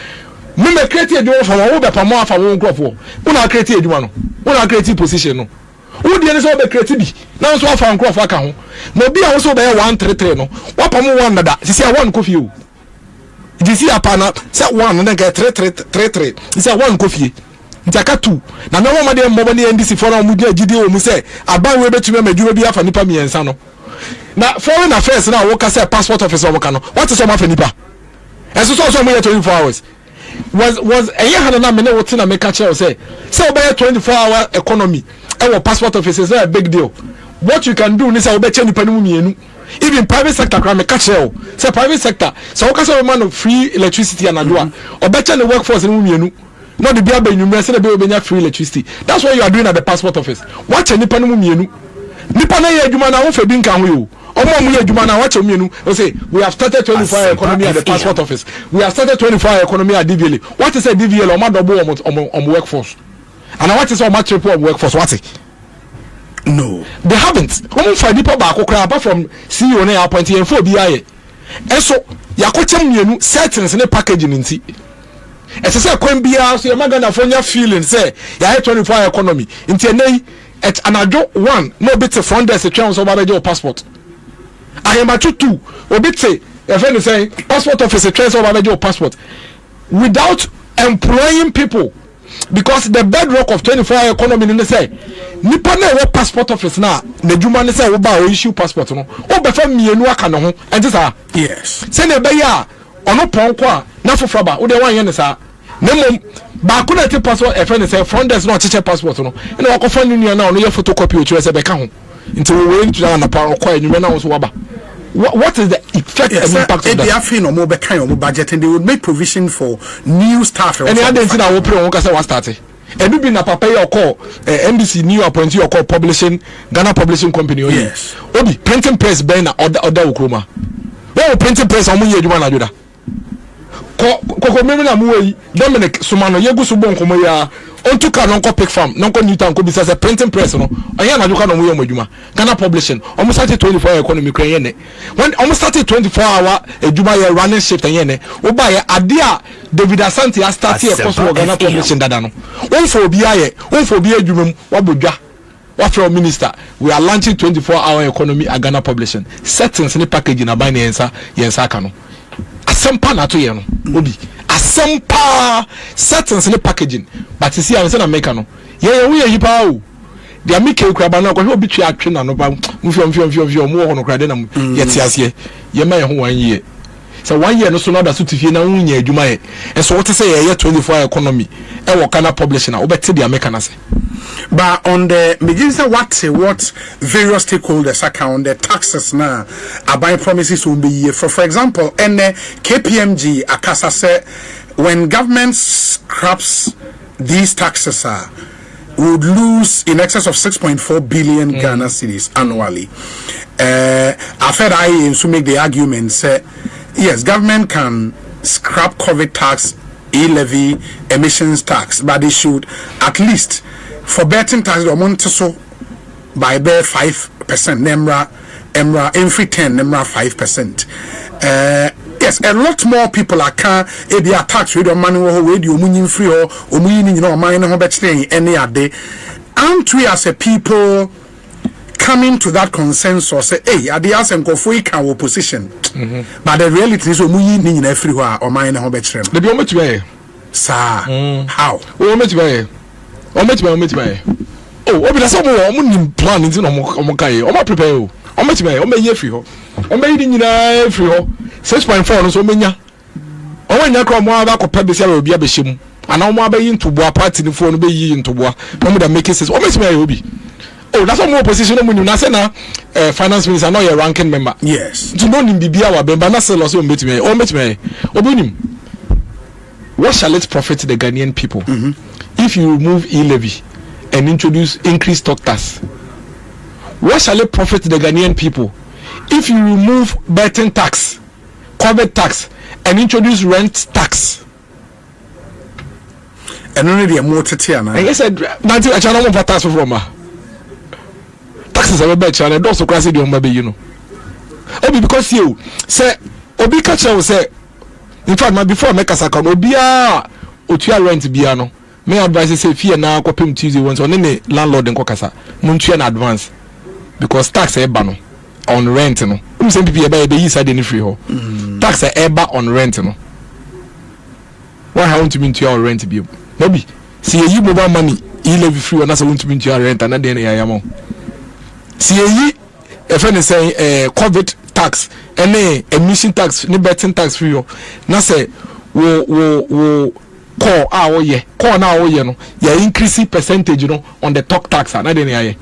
me create adwuma for wo be pamo afa wo nkrofo una create adwuma no una create position no wo die ne so be create bi na so afa nkrofo aka ho na obi a wo so be 133 no wa pamo one dada sisi a one kofi o disi apana say one na ga 33 sisi a one kofi ntaka 2 na me woma de mbobo ne NDC for na mu di agide o mu say aban we betumi madwuma bi afa nipa miensa no na foreign affairs na wo ka say passport officer wo ka no what is some afa nipa eso so mo 24 hours was eye hana na me ne wote na me ka kire say obe 24-hour economy e wo passport officers is a big deal. What you can do ni say obe che nipa mu mienu even private sector kra me ka kire say private sector so wo ka say man of free electricity anadwo a obe che the workforce ni mu mienu. Not the Biaba in University of free electricity. That's what you are doing at the passport office. Watch a Nipa Mumienu. Nipa na ye Jumana for being can you. Omo Jumana watch a menu. Say we have started 24-hour economy at the passport office. We have started 24-hour economy at DVL. What is a DVL or double on workforce? And what is our triple on workforce? What's it? No. They haven't. Omo for Nipa Bako apart from CEO na appointee and 4 BI. And so Yakocha Mienu settings in the packaging in tea. As I say, Quembia, so you're not gonna find your feeling, say, you have 24-hour economy. Into at another one, no bit of front desk, a chance of your passport. I am at 2, or bit say, a friend is saying, passport office, a chance of your passport. Without employing people, because the bedrock of 24-hour economy, in the say, Nipa na passport office now, the Jumani say, we issue passport, no, or before me and Wakano, and this are, yes, send a bayer. Ono ponkwa na fofraba wo de wan ye ne sa nemo ba ko na te passport e friend say front desk no cheche passport no ina wa ko fa ni nua na ono ye photocopy o chire se be ka ho nti wo we ntu na pa ko anwuma na wo so waba. What is the effect and impact of that? They are feeling more kind of budget and they would make provision for new staff. And the other thing I will pray on kasa was started. And we been a papa your call NBC new appointee your call publishing Ghana publishing company. Yes. Obi printing press ben na order ukroma. Well printing press amu ye adwuma na joda. Koko meme na muwe Dominic Sumano yegu subo nkomo ya onto ka no pick farm no Newton ko bisa say printing press no oya na joka no muwe adwuma Ghana publishing almost started 24-hour economy kran ye ne when almost started 24-hour adwuma ye running shift ye ne wo ba ye ade a David Asante a start here possible Ghana publishing dada no won for obi adwuma mu wabodwa from minister we are launching 24-hour economy at Ghana publishing settings ni package na ban yensa aka no asempa na to ye no obi asempa settings ni packaging but you see am say na make no ye we yi pa o dia make kura ba na ko obi twa atwe na no ba mfio mo ho no kura de na ye ti ase ye ma ye ho 1 year so 1 year no so na da so tifie na wunya adwuma ye so what say ye 24-hour economy e wo Ghana publishing na obeti dia make na say. But on the Mijinsa what various stakeholders account the taxes now are buying promises will be for example and KPMG Akasa said when government scraps these taxes would lose in excess of 6.4 billion Ghana cedis annually. I've heard I to make the argument say yes, government can scrap COVID tax, e-levy, emissions tax, but they should at least for betting tax the amount so by bare 5% emra every 10 emra 5%. Yes, a lot more people are can be tax with your money or with your money free or money mine ho betting any day. Aren't we as a people coming to that consensus say hey at the ask and go for can opposition but the reality is money in everywhere or mine ho betting the be omo to sir how omo to oh obi da so mo nim plan nti no mo kai o ma prepare o o metima o me ye free ho o me yi nyina free ho 6.4 no so menya o wanya kro mo aba ko pa be se obi abehye ana mo aba yi ntoboa party ni fo no be yi ntoboa mo da make sense o metima ye obi Oh, that's what opposition no money. Na say na finance minister no your ranking member. Yes. To know nim bibia wa bemba na say loso mbetime. O mbetime. Obunim. What shall it profit the Ghanaian people if you remove e-levy and introduce increased stock tax? What shall it profit the Ghanaian people if you remove betting tax, COVID tax, and introduce rent tax? And only the more tetiana. I said, "Nanti I channel more tax from her. Taxes are a bad channel. Don't so crazy, you know. Obi because you say Obi catcher will say. In fact, my before I make a second, Obia Otua rent Biano. May advise say fear now copy Tuesday once on any landlord in Kokasa. Muntia in advance. Because tax a ban on rent, no. Some people buy the east side in free hall. Tax a eba on rent, no. Why I want to mean to your rent be? Maybe see you mobile money, you live free, and that's I want to mean to your rent, and then I am. See ye a friend is saying COVID tax, any emission tax, any betting tax for you. Now say wo call our year, call now year no. You increasing percentage, you know, on the talk tax, and then I.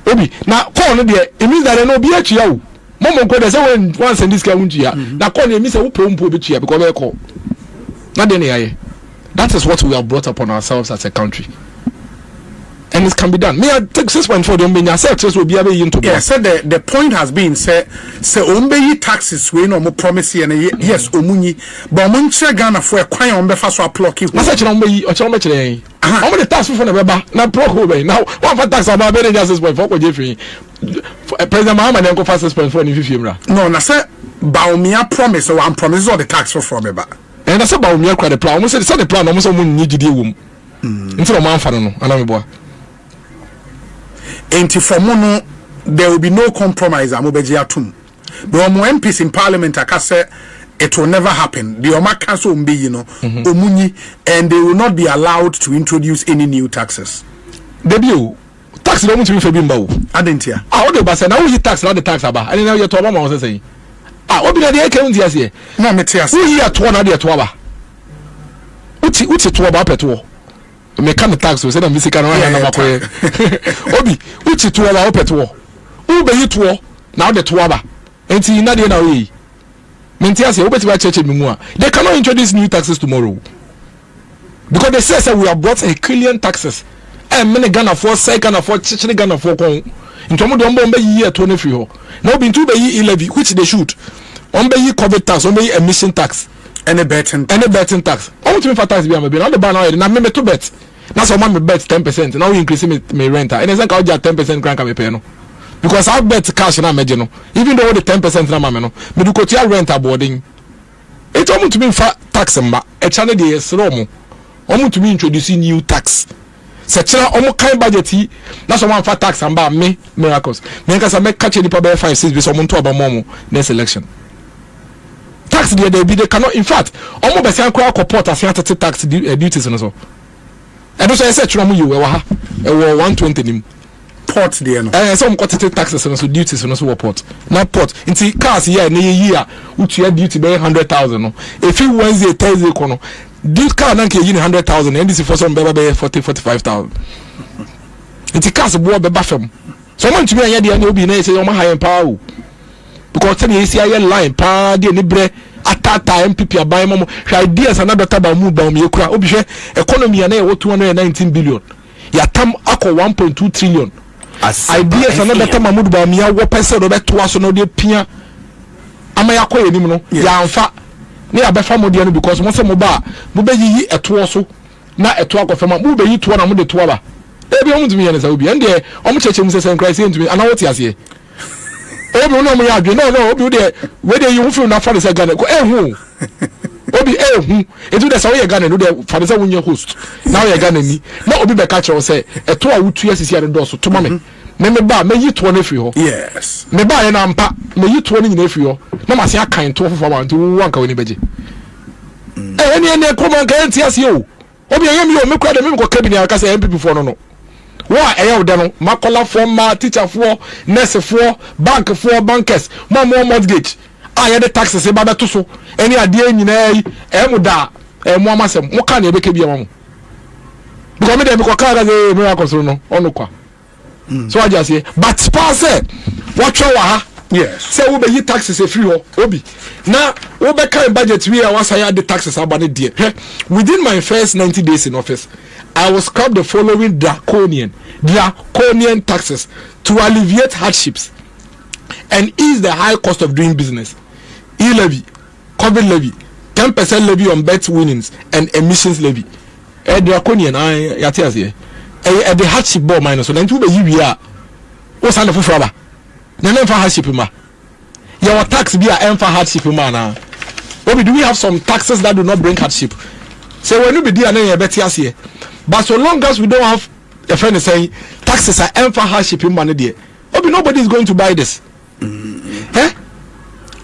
Obi now call no there. It means that there no be a chia. Mama go there say when once and this guy won't chia. Now call me say who be chia because they call. Now then I. That is what we have brought upon ourselves as a country. And it can be done. Me I take 6.4 them be yourself will be able into. Yeah, so the point has been say ombe taxes we no more promise and yes omunyi but munche Ghana for a kwan ombe fa so apply. Na say chira ombe yi o chira ombe chira yin. Ombe the tax for na beba na pro be now one for tax about be just 6.4 ko je free. President Mahama dem go for 6.4 ni fifie mra. No, na say Baumia promise or one promise all the tax for beba. And I say Baumia kwa the plan. Almost say the plan almost omun ni gidi wom. Nti no man fa no anameboa. And for mono, there will be no compromise. Amobeji atum. But MPs in Parliament, I can say it will never happen. The Oma Council will be, Omuni, and they will not be allowed to introduce any new taxes. Debut tax don't to be for bimbo. I didn't hear. How do say now you tax not the tax about? I didn't know your Toma was saying. Obi na the account here. No, me tell you. Who here to na the Toma? Uti Toma peto. Me can tax so say na misika na na makoye. Obi uti to ba opeto. Who be you to now the toaba. Enti na dey na we. Mentia say obeti ba church me mu a. They cannot introduce new taxes tomorrow. Because they say we have brought a trillion taxes. And many Ghana for Ghana for chichine Ghana for kon. Ntomo do mbo mbe yi eto na free ho. Now be to be yi levy which they should. Ombe yi COVID tax, ombe yi emission tax. Any betting tax. How much for tax be am be? Now the ban now na me to bet. Now so man me bet 10%. Now we increase me rent. And it's like I get 10% grant me pay no. Because I bet cash na me no. Even though the 10% na me no. Me do kotia rent aboarding. It almost to me for tax mba. E channel dey slow mo. Almost to me introducing new tax. Se chira almost kind budget yi. Na so man for tax mba me miracles. Me nka say me catch any pa 5-6 be so mo to aba mo next election. Tax there they cannot in fact almost be say akwa report as tax duties no so. And also I said you we ha 120 nim port there no some quantity taxes and so duties no so port na port inti cars here na year utua duty be 100,000 no if you Wednesday Thursday kono this car na ke yin 100,000 and this for some be 45,000 inti cars bo be ba fam so man tumi anya de na obi na say o ma high power because tell you see line pa de ni bre atata MPP aban mo ideas another taba mu ba me kura obi hwe economy na e 219 billion ya tam akọ 1.2 trillion ideas another taba mu ba me ya wo pese do beto aso no de pia ama ya koye nim no ya amfa ne ya befa mo de no because mo se mo ba mo be yi eto so na eto akọfa ma mo be yi to na mo de to aba e bi o mo tumi ya ne sa obi ende o mo cheche mu se Christ ntumi ana what ya se obi no mo ya adwe no obi de we de you feel na for the Ghana ko hu obi hu etu de say we Ghana no de for the wonye host now we Ghana ni na obi be catch o say eto a wutu asisi ade do so to ma me ba me yi to na free ho yes me ba ye na mpa me yi to na nyina free ho na ma se akan to fofo ba nti wan ka we ni beje ene ko man ka enti ase o obi yem yo me kwa de me ko kabini aka say MPP for no wa eya de no makola for ma teacher for nurse for bank for bankers mo mortgage aye the taxes e ba beto so eni ade nyina yi mu da mo amasem mo ka na ebeke bia mo because me de me ko ka ga ze me akosoro no onu kwa So I just say but pass what you are. Yes. Say we be taxes a free obi. Now we be kind budget we are once I the taxes about it dear. Within my first 90 days in office, I will scrap the following draconian taxes to alleviate hardships and ease the high cost of doing business. E-levy, COVID levy, 10% levy on bet winnings and emissions levy. Draconian, yatias here. The hardship ball minus so then to be here. What's under for fraba? Then for hardship ma. Your tax be a for hardship ma na. What do we have some taxes that do not bring hardship? So when you be there then better here. But so long as we don't have a friend is saying taxes are for hardship in money there. Nobody is going to buy this.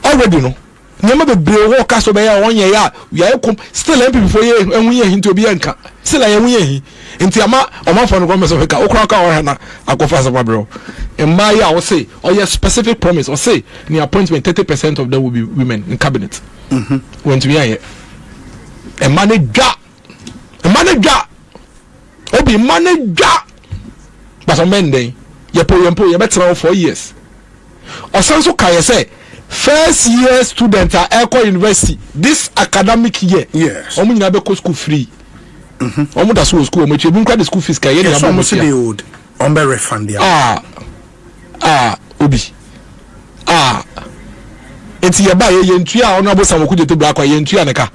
Already no. Never be brave workers over here 1 year. We are still MP before you and we into be anka. Still I we into ama for the government of Okraka or Hana Akofasa bro. And my I will say or your specific promise or say in the appointment 30% of them will be women in cabinet. When to be here. A manager. Obi manager. But on Monday, you better 4 years. Or so can you say first year student at Eco University this academic year. Yes. Omu nyina be ko school free. Omu da so school omu chebun kwa the school fees ka ye na omu se dey old. Ombe refund ya. Obi. Enti ye ba ye ntua honorable Sam Kuje to bra kwa ye ntua ne ka.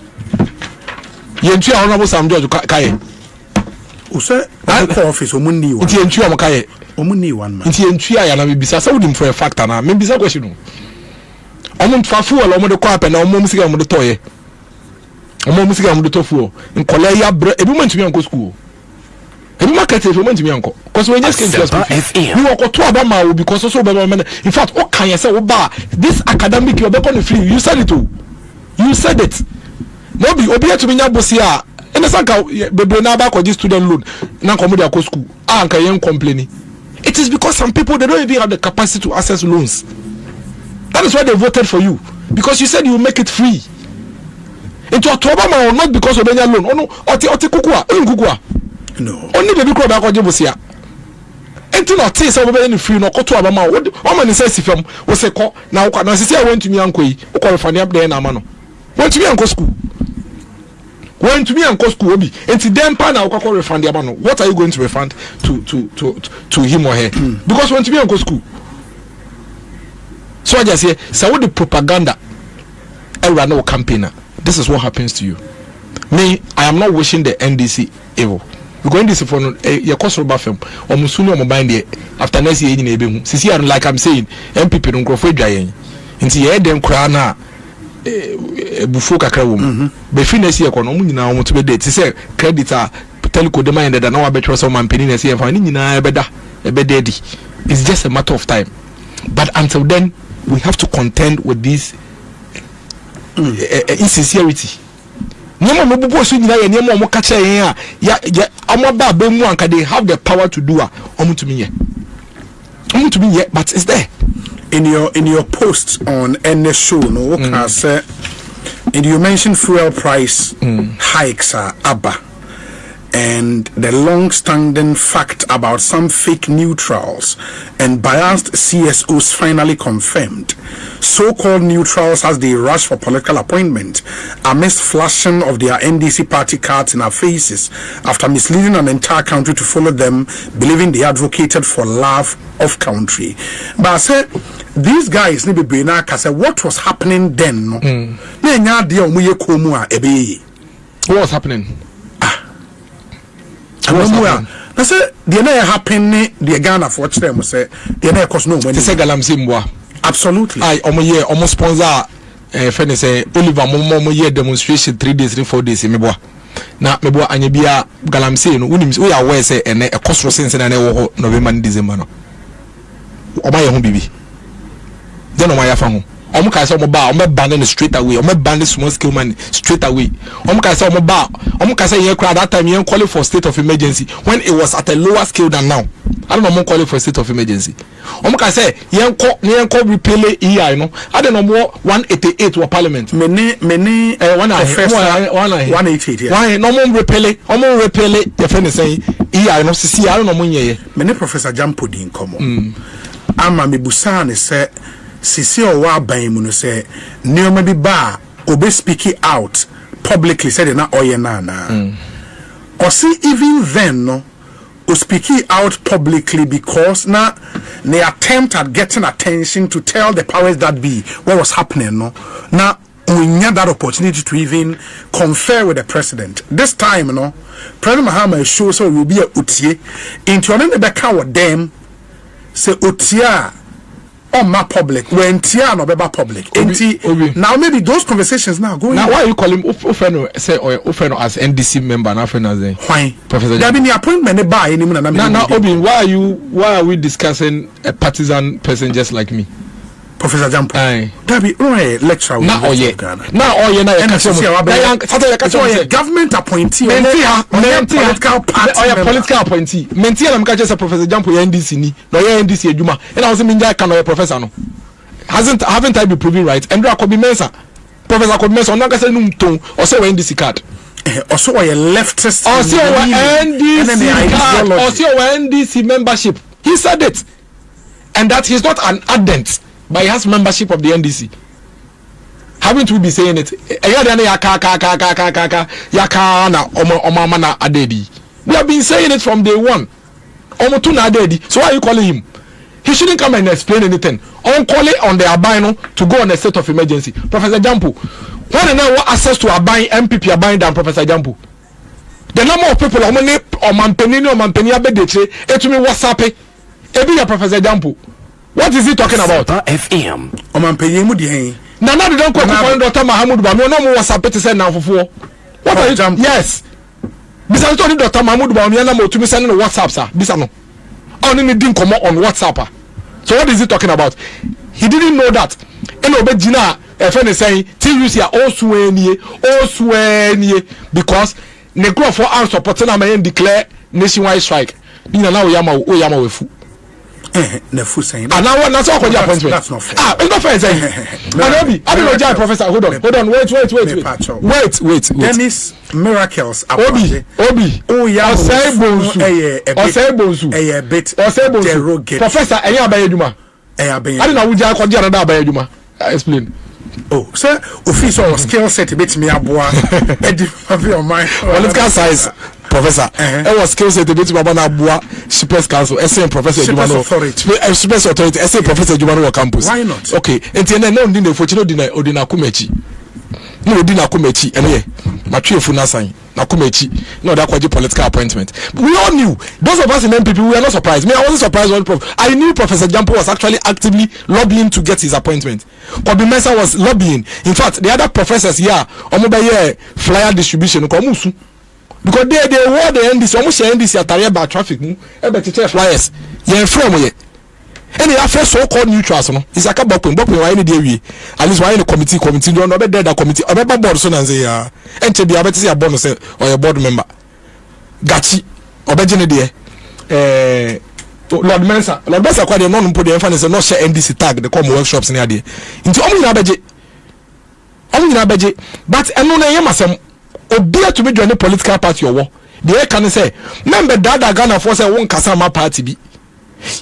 Ye ntua honorable Sam George ka ye. Use the office omu ni wa. Enti ye ntua mo ka ye. Omu ni one man. Enti ye ntua ya na me bisa say wodim for a factor na me bisa question. Omo tfafu wala omo de kwa pe na omo musika omo de toye omo musika omo de tofu nkola ya bre ebi mo ntumi anko school ebi market ebi mo ntumi anko cause we just came to us we walk to aba ma because so be man in fact o kan say o ba this academic you be on free you said it too you said it no be obi atumi nya bosi a ene sanka bebre na ba ko this student loan na ko mo de akọ school anka yen complaining it is because some people they don't even have the capacity to access loans. That is why they voted for you. Because you said you will make it free. Into October, not because of any loan. Oh no, Oti Kukua. No. Only the people that are here. Enti not say some any free no koto abama. What man says if we say ko now na say I went to me anko yi. O ko refund up there na ma no. Went to me anko school. Went to me anko school obi. Enti dem pa na o ko refund abama no. What are you going to refund to him or her? Because went to me anko school. So I just say, so what the propaganda I run our campaigner. This is what happens to you. Me, I am not wishing the NDC evil. We're going to see for your cost of film or Musuni or Mobile after next year in Ebemu. See, like I'm saying, MPP don't go for drying. Into your head, them crana Bufuka Krawum. Before next year, now want to be dead. She said, creditor, Teleco demanded that no one better some man penny and finding in a better, it's just a matter of time. But until then, we have to contend with this insincerity. They have the power to do it. But it's there. In your post on NS show, no, say, you mentioned fuel price hikes are ABBA. And the long-standing fact about some fake neutrals and biased CSOs finally confirmed. So-called neutrals as they rush for political appointment amidst flashing of their NDC party cards in our faces after misleading an entire country to follow them, believing they advocated for love of country. But I said, these guys need to be what was happening then? What was happening? I said, the never happen, the Ghana for them say, the never cost no money. Say Galamsimboa. Absolutely. I almost sponsor friend say Oliver Momo year demonstration 3 days, 4 days in Meboa. Now Meboa and Yabia Galamsi, we are aware say and a cost for sense and November December. Or my home baby. Then on my phone. omo ka say omo ban it straight away. Omo ban the small scale money straight away. Omo ka say omo ka say at that time you call it for state of emergency when it was at a lower scale than now. I don't know call it for state of emergency. Omo ka say you call repeal EI no. I don't know more 188 for parliament. Many 188 yeah. Why no more repeal your friend is saying EI no see I don't know money. Many Professor Jampo din komo. Ama me busane say sisi o wa ban mu no say neoma bi ba obe speak out publicly said na oye na or see even then no o speak out publicly because na they attempt at getting attention to tell the powers that be what was happening no na we need that opportunity to even confer with the president. This time no President Mahama shows so will be a utie into on the back with them say utia on my public when tia no beba public now maybe those conversations now going now why you call him Ufeno say or Ufeno as NDC member now as why Professor there been the appointment by any now Obi why are we discussing a partisan person just like me Professor Jampo there be lecturer now government appointee political appointee menti am ka say Professor Jampo NDC ni no NDC adwuma and I was minja ka no professor no haven't I been proven right and Akobi Mensa Professor Akobi Mensa on ka say num ton or say NDC card also a leftist also NDC membership he said it and that he's not an ardent but he has membership of the NDC. Haven't we be saying it? We have been saying it from day one. So why are you calling him? He shouldn't come and explain anything. On call it on the albino to go on a state of emergency. Professor Jampo, when and now what access to Abine MPP Abine than Professor Jampo? The number of people on Mampeni Abedeche, to me WhatsApp, every Professor Jampo. What is he talking about? FM. Omanpenye di na they don't call Dr. Mahmoud Ba. No more WhatsApp to send now for. What are you? Yes. Bisa to Dr. Mahmoud Ba na mo to me send no WhatsApp sir. Bisa no. Only me didn't come on WhatsApp. So what is he talking about? He didn't know that. And obejina a friend is saying TUC are also because the group for our supporting am declare nationwide strike. Ni na we yama wefu. Nefu saying and now that's all appointment. That's not fair. It's not fair saying. I don't know, Professor. Hold on. Wait. Dennis miracles. Obi. Oh yeah. Osei bonsu. Bit. Professor, enya abayeduma. I don't know who just called another abayeduma. Explain. Oh, sir, official skill set bit me aboa. Political size. Professor, I was skills at the bit of Aboagye Shippers Council, SM Professor Jumano, Shippers Authority, SM Professor Jumano campus. Why not? Okay, and then no dinner for Chino dinner or dinner Kumechi. No dinner Kumechi, and yeah, Matthew Funasai, Nakumechi, no, that was a political appointment. We all knew, those of us in MPP, we are not surprised. Me, I wasn't surprised when I knew Professor Jampo was actually actively lobbying to get his appointment. Kobi Mensah was lobbying. In fact, the other professors here, Omobaye flyer distribution, Komusu. Because they were the NDC, almost the NDC at about traffic, flyers. You're from it. And they are first so-called neutrals, no? It's like a bopping, why any day at least why in the committee, don't know that committee, or a board, so and say, and to be able to see a bonus or a board member. Gachi, or Benjamin dear, Lord Mensa, quite a non put the emphasis on not share NDC tag, the common workshops in the idea. Into only budget, but I know Yamasam. Obia to me join the political party or the can say member dada Ghana for say one kasama party bi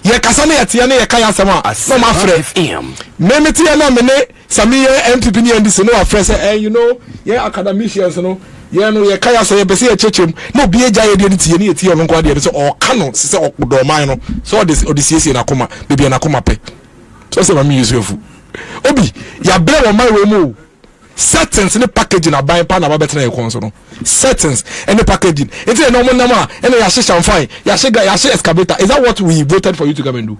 ye kasane atiane ye kaya sama no ma frɛ me tia na me ne sami MPP ni NDC no afrɛ say you know ye academicians no ye no ye kaya so ye bese ye chechem no bi eja ye de tie ni tie no nko de so o kano se odo man no so odisiesi na koma bebia na koma pe so say mami Yusufu obi ya bre wo man we mu settings in the packaging are buying pan about better console settings and the packaging it's a normal number and yashi fine yashi excavator. Is that what we voted for you to come and do?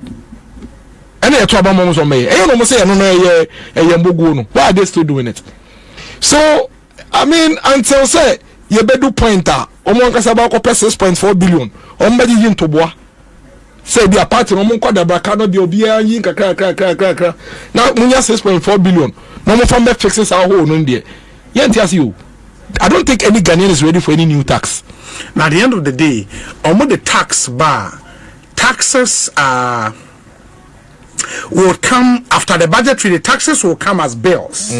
And they trouble moments on me. I don't say no. Why are they still doing it? So I mean until say you better do pointer. Omo kasa ba ko 6.4 billion. Omba di yin to boa. say be a party no mon kwada braka no de obi yin kakra na munya 6.4 billion no mo fam be fixes our hole no there yentiase you. I don't think any Ghanaian is ready for any new tax. Now at the end of the day, almost the taxes will come after the budgetary. The taxes will come as bills.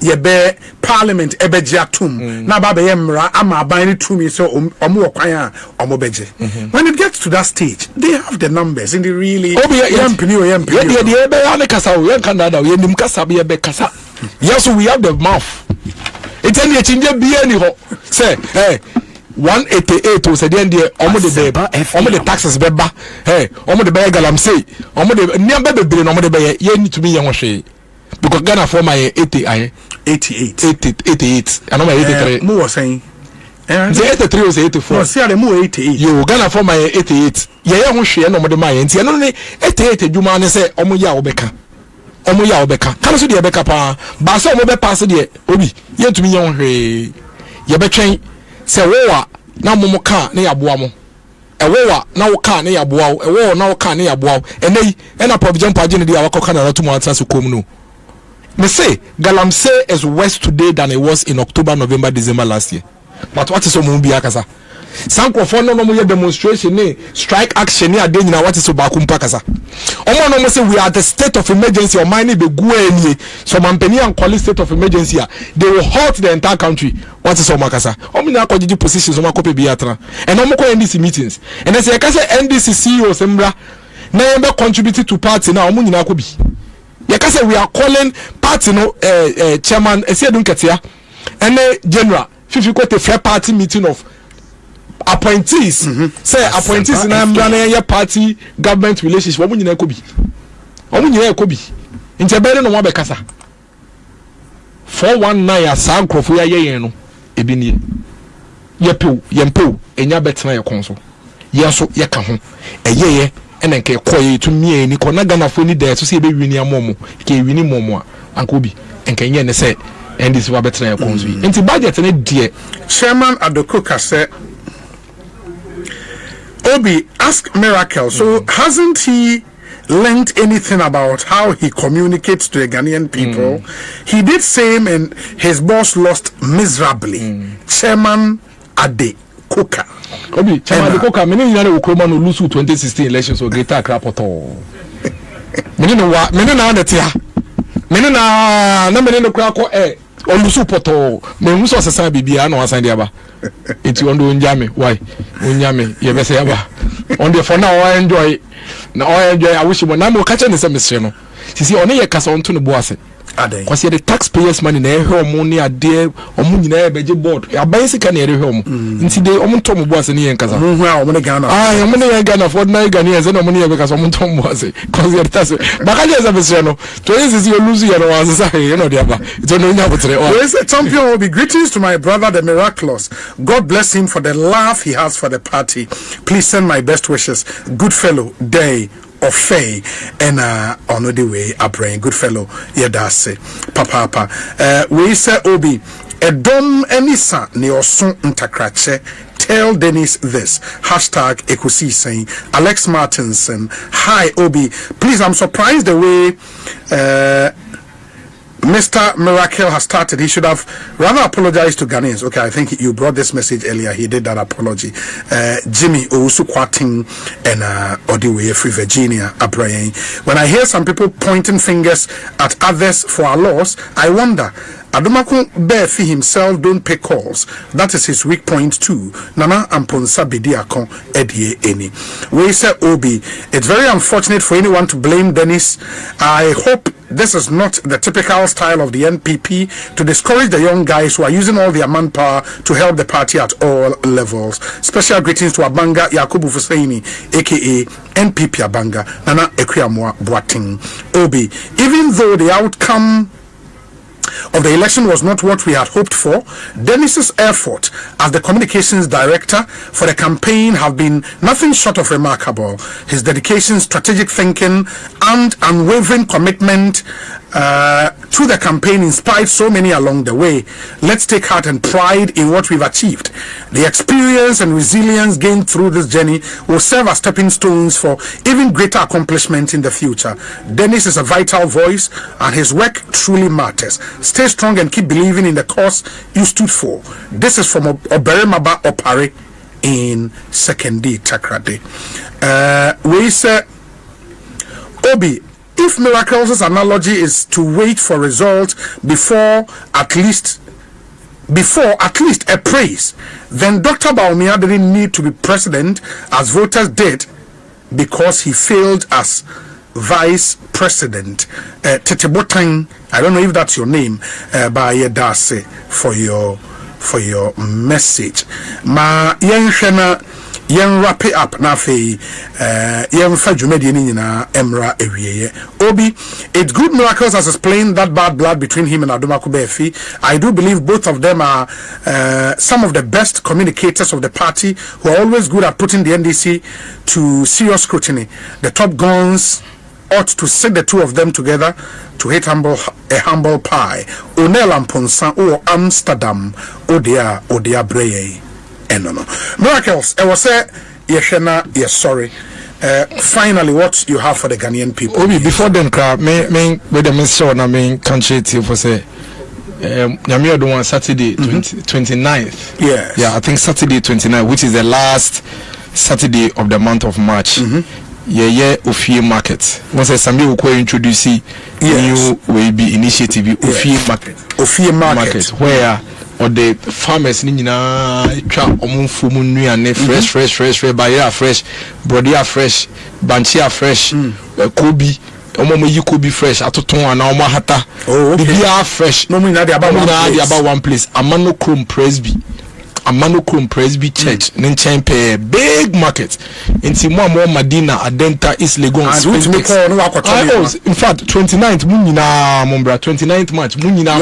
Yebe parliament ebejiatum na baba yemra ama bani to me so omo kwanya omo beje. When it gets to that stage, they have the numbers and they really yes, we have the mouth. It's any change be any ho say 188 was the end almost the taxes beba hey almost the galam say almost the near baby almost the you need to be young because Ghana for my 88 and I'm 83 mo was saying the 83 was 84 no see mo 88 you Ghana for my 88 yeah ho hwe no mo de my enti no 88 adwuma ne say omo ya obeka omo ya obeka kan so de obeka pa ba so omo be pass de obi ye tumi ye hwe ye betwen se wowa na mo ka na ya boa mo ewowa na wo ka na ya boa wo ewo na wo ka na ya boa wo enei na provision pa agene de awakoka na to mo atase kom no me say Galamsey is worse today than it was in October, November, December last year. But what is so mumbi akasa? Sankofo no mo ye demonstration ni strike action ni ade nyina what is so bakumpa kasa. Omo no mo say we are the state of emergency or mine be gu eni. So mampeni and call state of emergency they will halt the entire country. What is so makasa? Omo na akojiji positions o makope bi atra. And omo ko NDC meetings. And they say kasa NDC CEO sembra na yembe contribute to party na omo nyina akobi. Yakase we are calling party no chairman Esiedun Ketia and general fifi ko te fair party meeting of appointees say appointees na mbrana party government relationship omo nyina ekobi nti ebere no mo be kasa 419 asa nkrofo ya yen no ebi nie yempo enya betena ye konso yeso ye ka ho eyeye ene nke koye to mie ni ko na Ghana fo ni there so se be wini amomo ke wini momo ankobi enke nye ne se ndc wa betena ya konso yi nti budget ne die chairman Adokoka said Obi ask Miracle so hasn't he learned anything about how he communicates to the Ghanaian people? He did same and his boss lost miserably. Chairman Adokoka Obi chairman Adokoka meni nyare ukroma no lose 2016 elections so Greater Accra poto meni na na tia meni no kra ko olusu poto me hu so sesa bibia na wasan dia ba enti ondo njame why onyame ye be se ya ba on the for now enjoy I wish you na mo ka che ne se mesre no sisi one ye kasa onto no bo ase kwasi the taxpayers money na ehwe omo ni ade omo nyina e beje board aban sika na ehwe omo nti de omo nto mo bo ase ni yen kasa hu a omo ne Ghana omo ne Ghana for na Ghana ze na omo ni e be kasa omo nto mo bo ase kwasi the tax bakali eza besre no to ezi you lose you no wan say you know dia ba ito no nya botre o is a champion will be greetings to my brother the miraculous. God bless him for the laugh he has for the party. Please send my best wishes. Good fellow day of Faye and on the way I bring good fellow yedase papa we say Obi edom enisa ne osun ntakrache tell Dennis this #Ekusi saying Alex Martinson hi Obi please I'm surprised the way Mr. Miracle has started. He should have rather apologized to Ghanaians. Okay, I think you brought this message earlier. He did that apology. Jimmy Owusu Kwating and Odiwe Free Virginia Abraham. When I hear some people pointing fingers at others for our loss, I wonder. Adomako Befi himself don't pay calls. That is his weak point too. Nana Amponsa Bidiakon Edie Eni. We say Obi. It's very unfortunate for anyone to blame Dennis. I hope this is not the typical style of the NPP to discourage the young guys who are using all their manpower to help the party at all levels. Special greetings to Abanga Yakubu Fusaini, aka NPP Abanga, Nana Ekwamwa Boating. Obi. Even though the outcome of the election was not what we had hoped for, Dennis's effort as the communications director for the campaign have been nothing short of remarkable. His dedication, strategic thinking, and unwavering commitment through the campaign inspired so many along the way. Let's take heart and pride in what we've achieved. The experience and resilience gained through this journey will serve as stepping stones for even greater accomplishment in the future. Dennis is a vital voice and his work truly matters. Stay strong and keep believing in the cause you stood for. This is from Oberemaba Opare in 2nd D Takrade. We say, Obi, if Miracles' analogy is to wait for results before at least a praise, then Dr. Bawumia didn't need to be president as voters did because he failed as vice president. Tete Botang, I don't know if that's your name, by Yedase for your message. Ma yenhwena yen wrap it up na fe yen fa dwumadi ni nyina emra ewieye. Obi, it's good Miracles has explained that bad blood between him and Adomako Befi. I do believe both of them are some of the best communicators of the party, who are always good at putting the NDC to serious scrutiny. The top guns ought to sit the two of them together to hit a humble pie. Onel Amponsa or Amsterdam Odia Breye. No. Miracles, I was say Yeshena, yes, sorry. Finally, what you have for the Ghanaian people? Obi, before then, me with the mission, I mean, country for say, Nyamia do one Saturday, 29th. Yes. Yeah, I think Saturday 29th, which is the last Saturday of the month of March. Yeah, Ofie Market. Once somebody will introduce new will be initiative Ofie Market. Ofie Market, where or the farmers ni nyina twa omunfu mu nuane fresh bayera fresh brodia fresh banchia fresh kobi omo yi kobi fresh atoton ana omo hata bibia fresh no mu na dey about one place Amano Chrome Presby Church Ninchen pay big market inti mo Madina Adenta East Legon in fact 29th mu nyina mombra 29th March mu nyina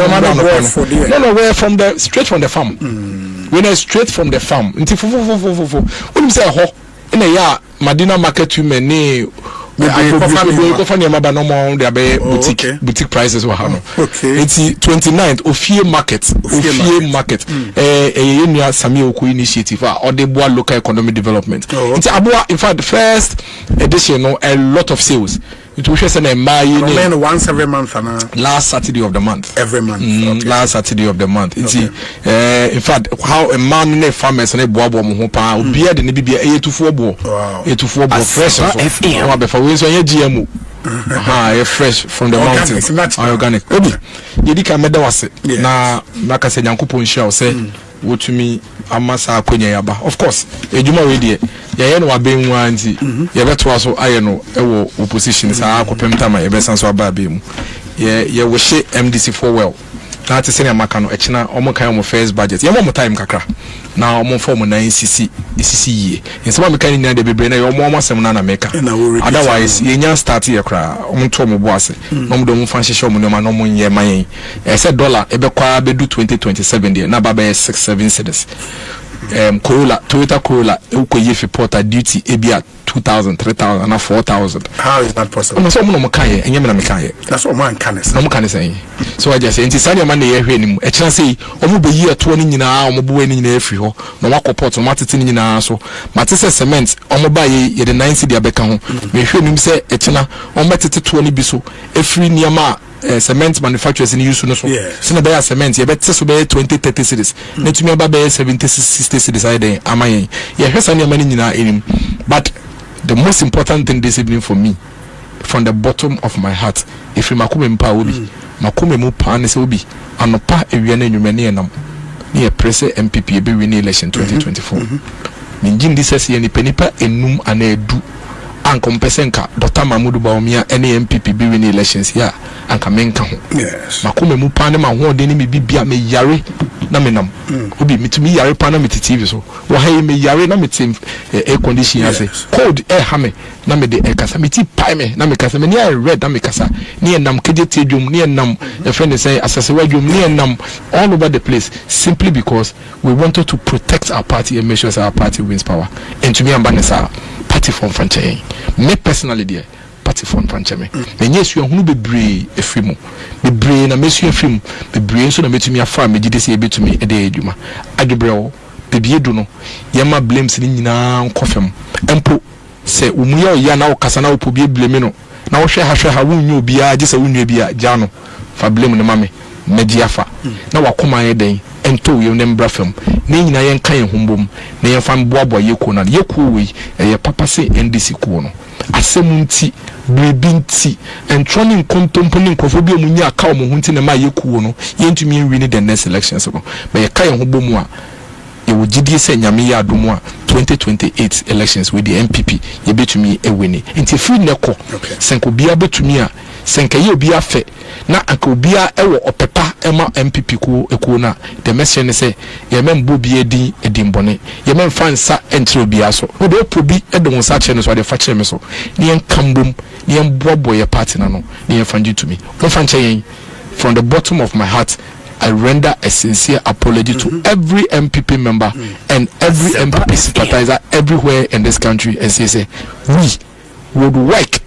no where from the straight from the farm when I straight from the farm inti fo when say ho in a ya Madina market women ni boutique prices were hano. It's 29th Ofie Market. Sami Oku initiative or the Boa local economic development. It's Aboa, in fact, the first edition, a lot of sales. It was just once every month. Last Saturday of the month. Every month. Last Saturday of the month. It's in fact how a man in a farmers and a boab beard and maybe a 2-4 fresh before we saw GMO. Fresh from the mountains. Organic. Yedika medawase na makase nyankopon hia say what to me amasa akonya yaba. Of course, ejuma we dey ye no abenwu anti ye beto aso aye no ewo opposition sa akopem tama ye besan so aba be mu ye wo hye MDC for well that is senior maka no echina omo kan omo first budget ye mo time kakra na omo form na NCC ye nso ma meka ni na de bebre na ye omo asem na meka otherwise ye nya start ye kra omo to omo bo ase omo do mo fan hye omo no ma no mo nye mayen e say dollar e be kwa be do 2027 de na ba be 6-7 cedis Toyota Corolla ukoye porter duty ebia 2,000, 3,000 and 4,000. How is that possible? That's what man can say. So I just say, Sanya man here him. A chance say, Omu be year 20 in our Omu in every ho, no wako pot, no Martin in our so. Matisse cement, Omu buy ye the 90 dia beka home. Me hear him say, Echina, Ometete 20 biso, every Niama. Cement manufacturers in use no so. Sina be cement, ye bet so be 20-30 cities. Netumi aba be 70-60 cities ide amayen. Ye hwesa ne mani nyina enim. But the most important thing this evening for me, from the bottom of my heart, if you makume mpa obi, makume mu pa ne se obi, anopa ewia na enwuma ne enam. Ne ye press MPP e be win election 2024. Minjin this say ni penipa enum ana edu. Ankompesenka Dr. Mahmoud Bawumia any MPP be win elections here anka menka ho yes makome mu pa ne ma ho de ne me bibia me yare na menam obi mitumi yare pa na TV so wo ha me yare na metim air condition ase cold air ha me na me de kasa meti pai me na me kasa me ne red na me kasa ne enam kejete dwom ne enam a friend say asase wadwom ne enam all over the place simply because we wanted to protect our party and make sure our party wins power and to me ambanesa party from franchise me personally there party phone pancheme na nyesu ahunu bebree efimu bebree na mesu efimu bebree so na metumi afa megide se ebetumi ede adwuma adwebrewo bebiedu no yema blames ni nyina nkofem empo se umuya oya na okasa na opobie blame no na wo hwe ha wunyu obi a gese wunyu bi a gya no fa blame no mame mediafa na wakoma yeden ento ye nembra fam na nyina yen kan hombom na yen fa boabo yeko na yeko we ye papa se ndc ko no asemunti brebinti entroni nkontomponi nkofo bi omunya aka omuhunti na ma yeko no yentumi enwi the next elections ko be ye kan hombom a ye wogidi se nyame ya adomu a 2028 elections with the MPP ye betumi ewini enti free neko senko bia betumi a senka ye obi afe na anka obi a ewo opepa ema MPP ko eko na the message ne say ye membo bi edin edimbone ye memfa nsa entre obi aso wo de oprobi edon sa che ne so de fa kire me so ne yen kambom ne yen bobo ye party na no ne yen fanji to me mo fa nche yen from the bottom of my heart I render a sincere apology to every MPP member and every MPP sympathizer everywhere in this country and say we would work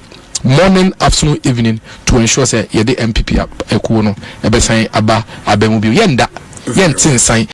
morning, afternoon, evening to ensure say ye the MPP ekuno ebesan aba abemubi yenda yentin sign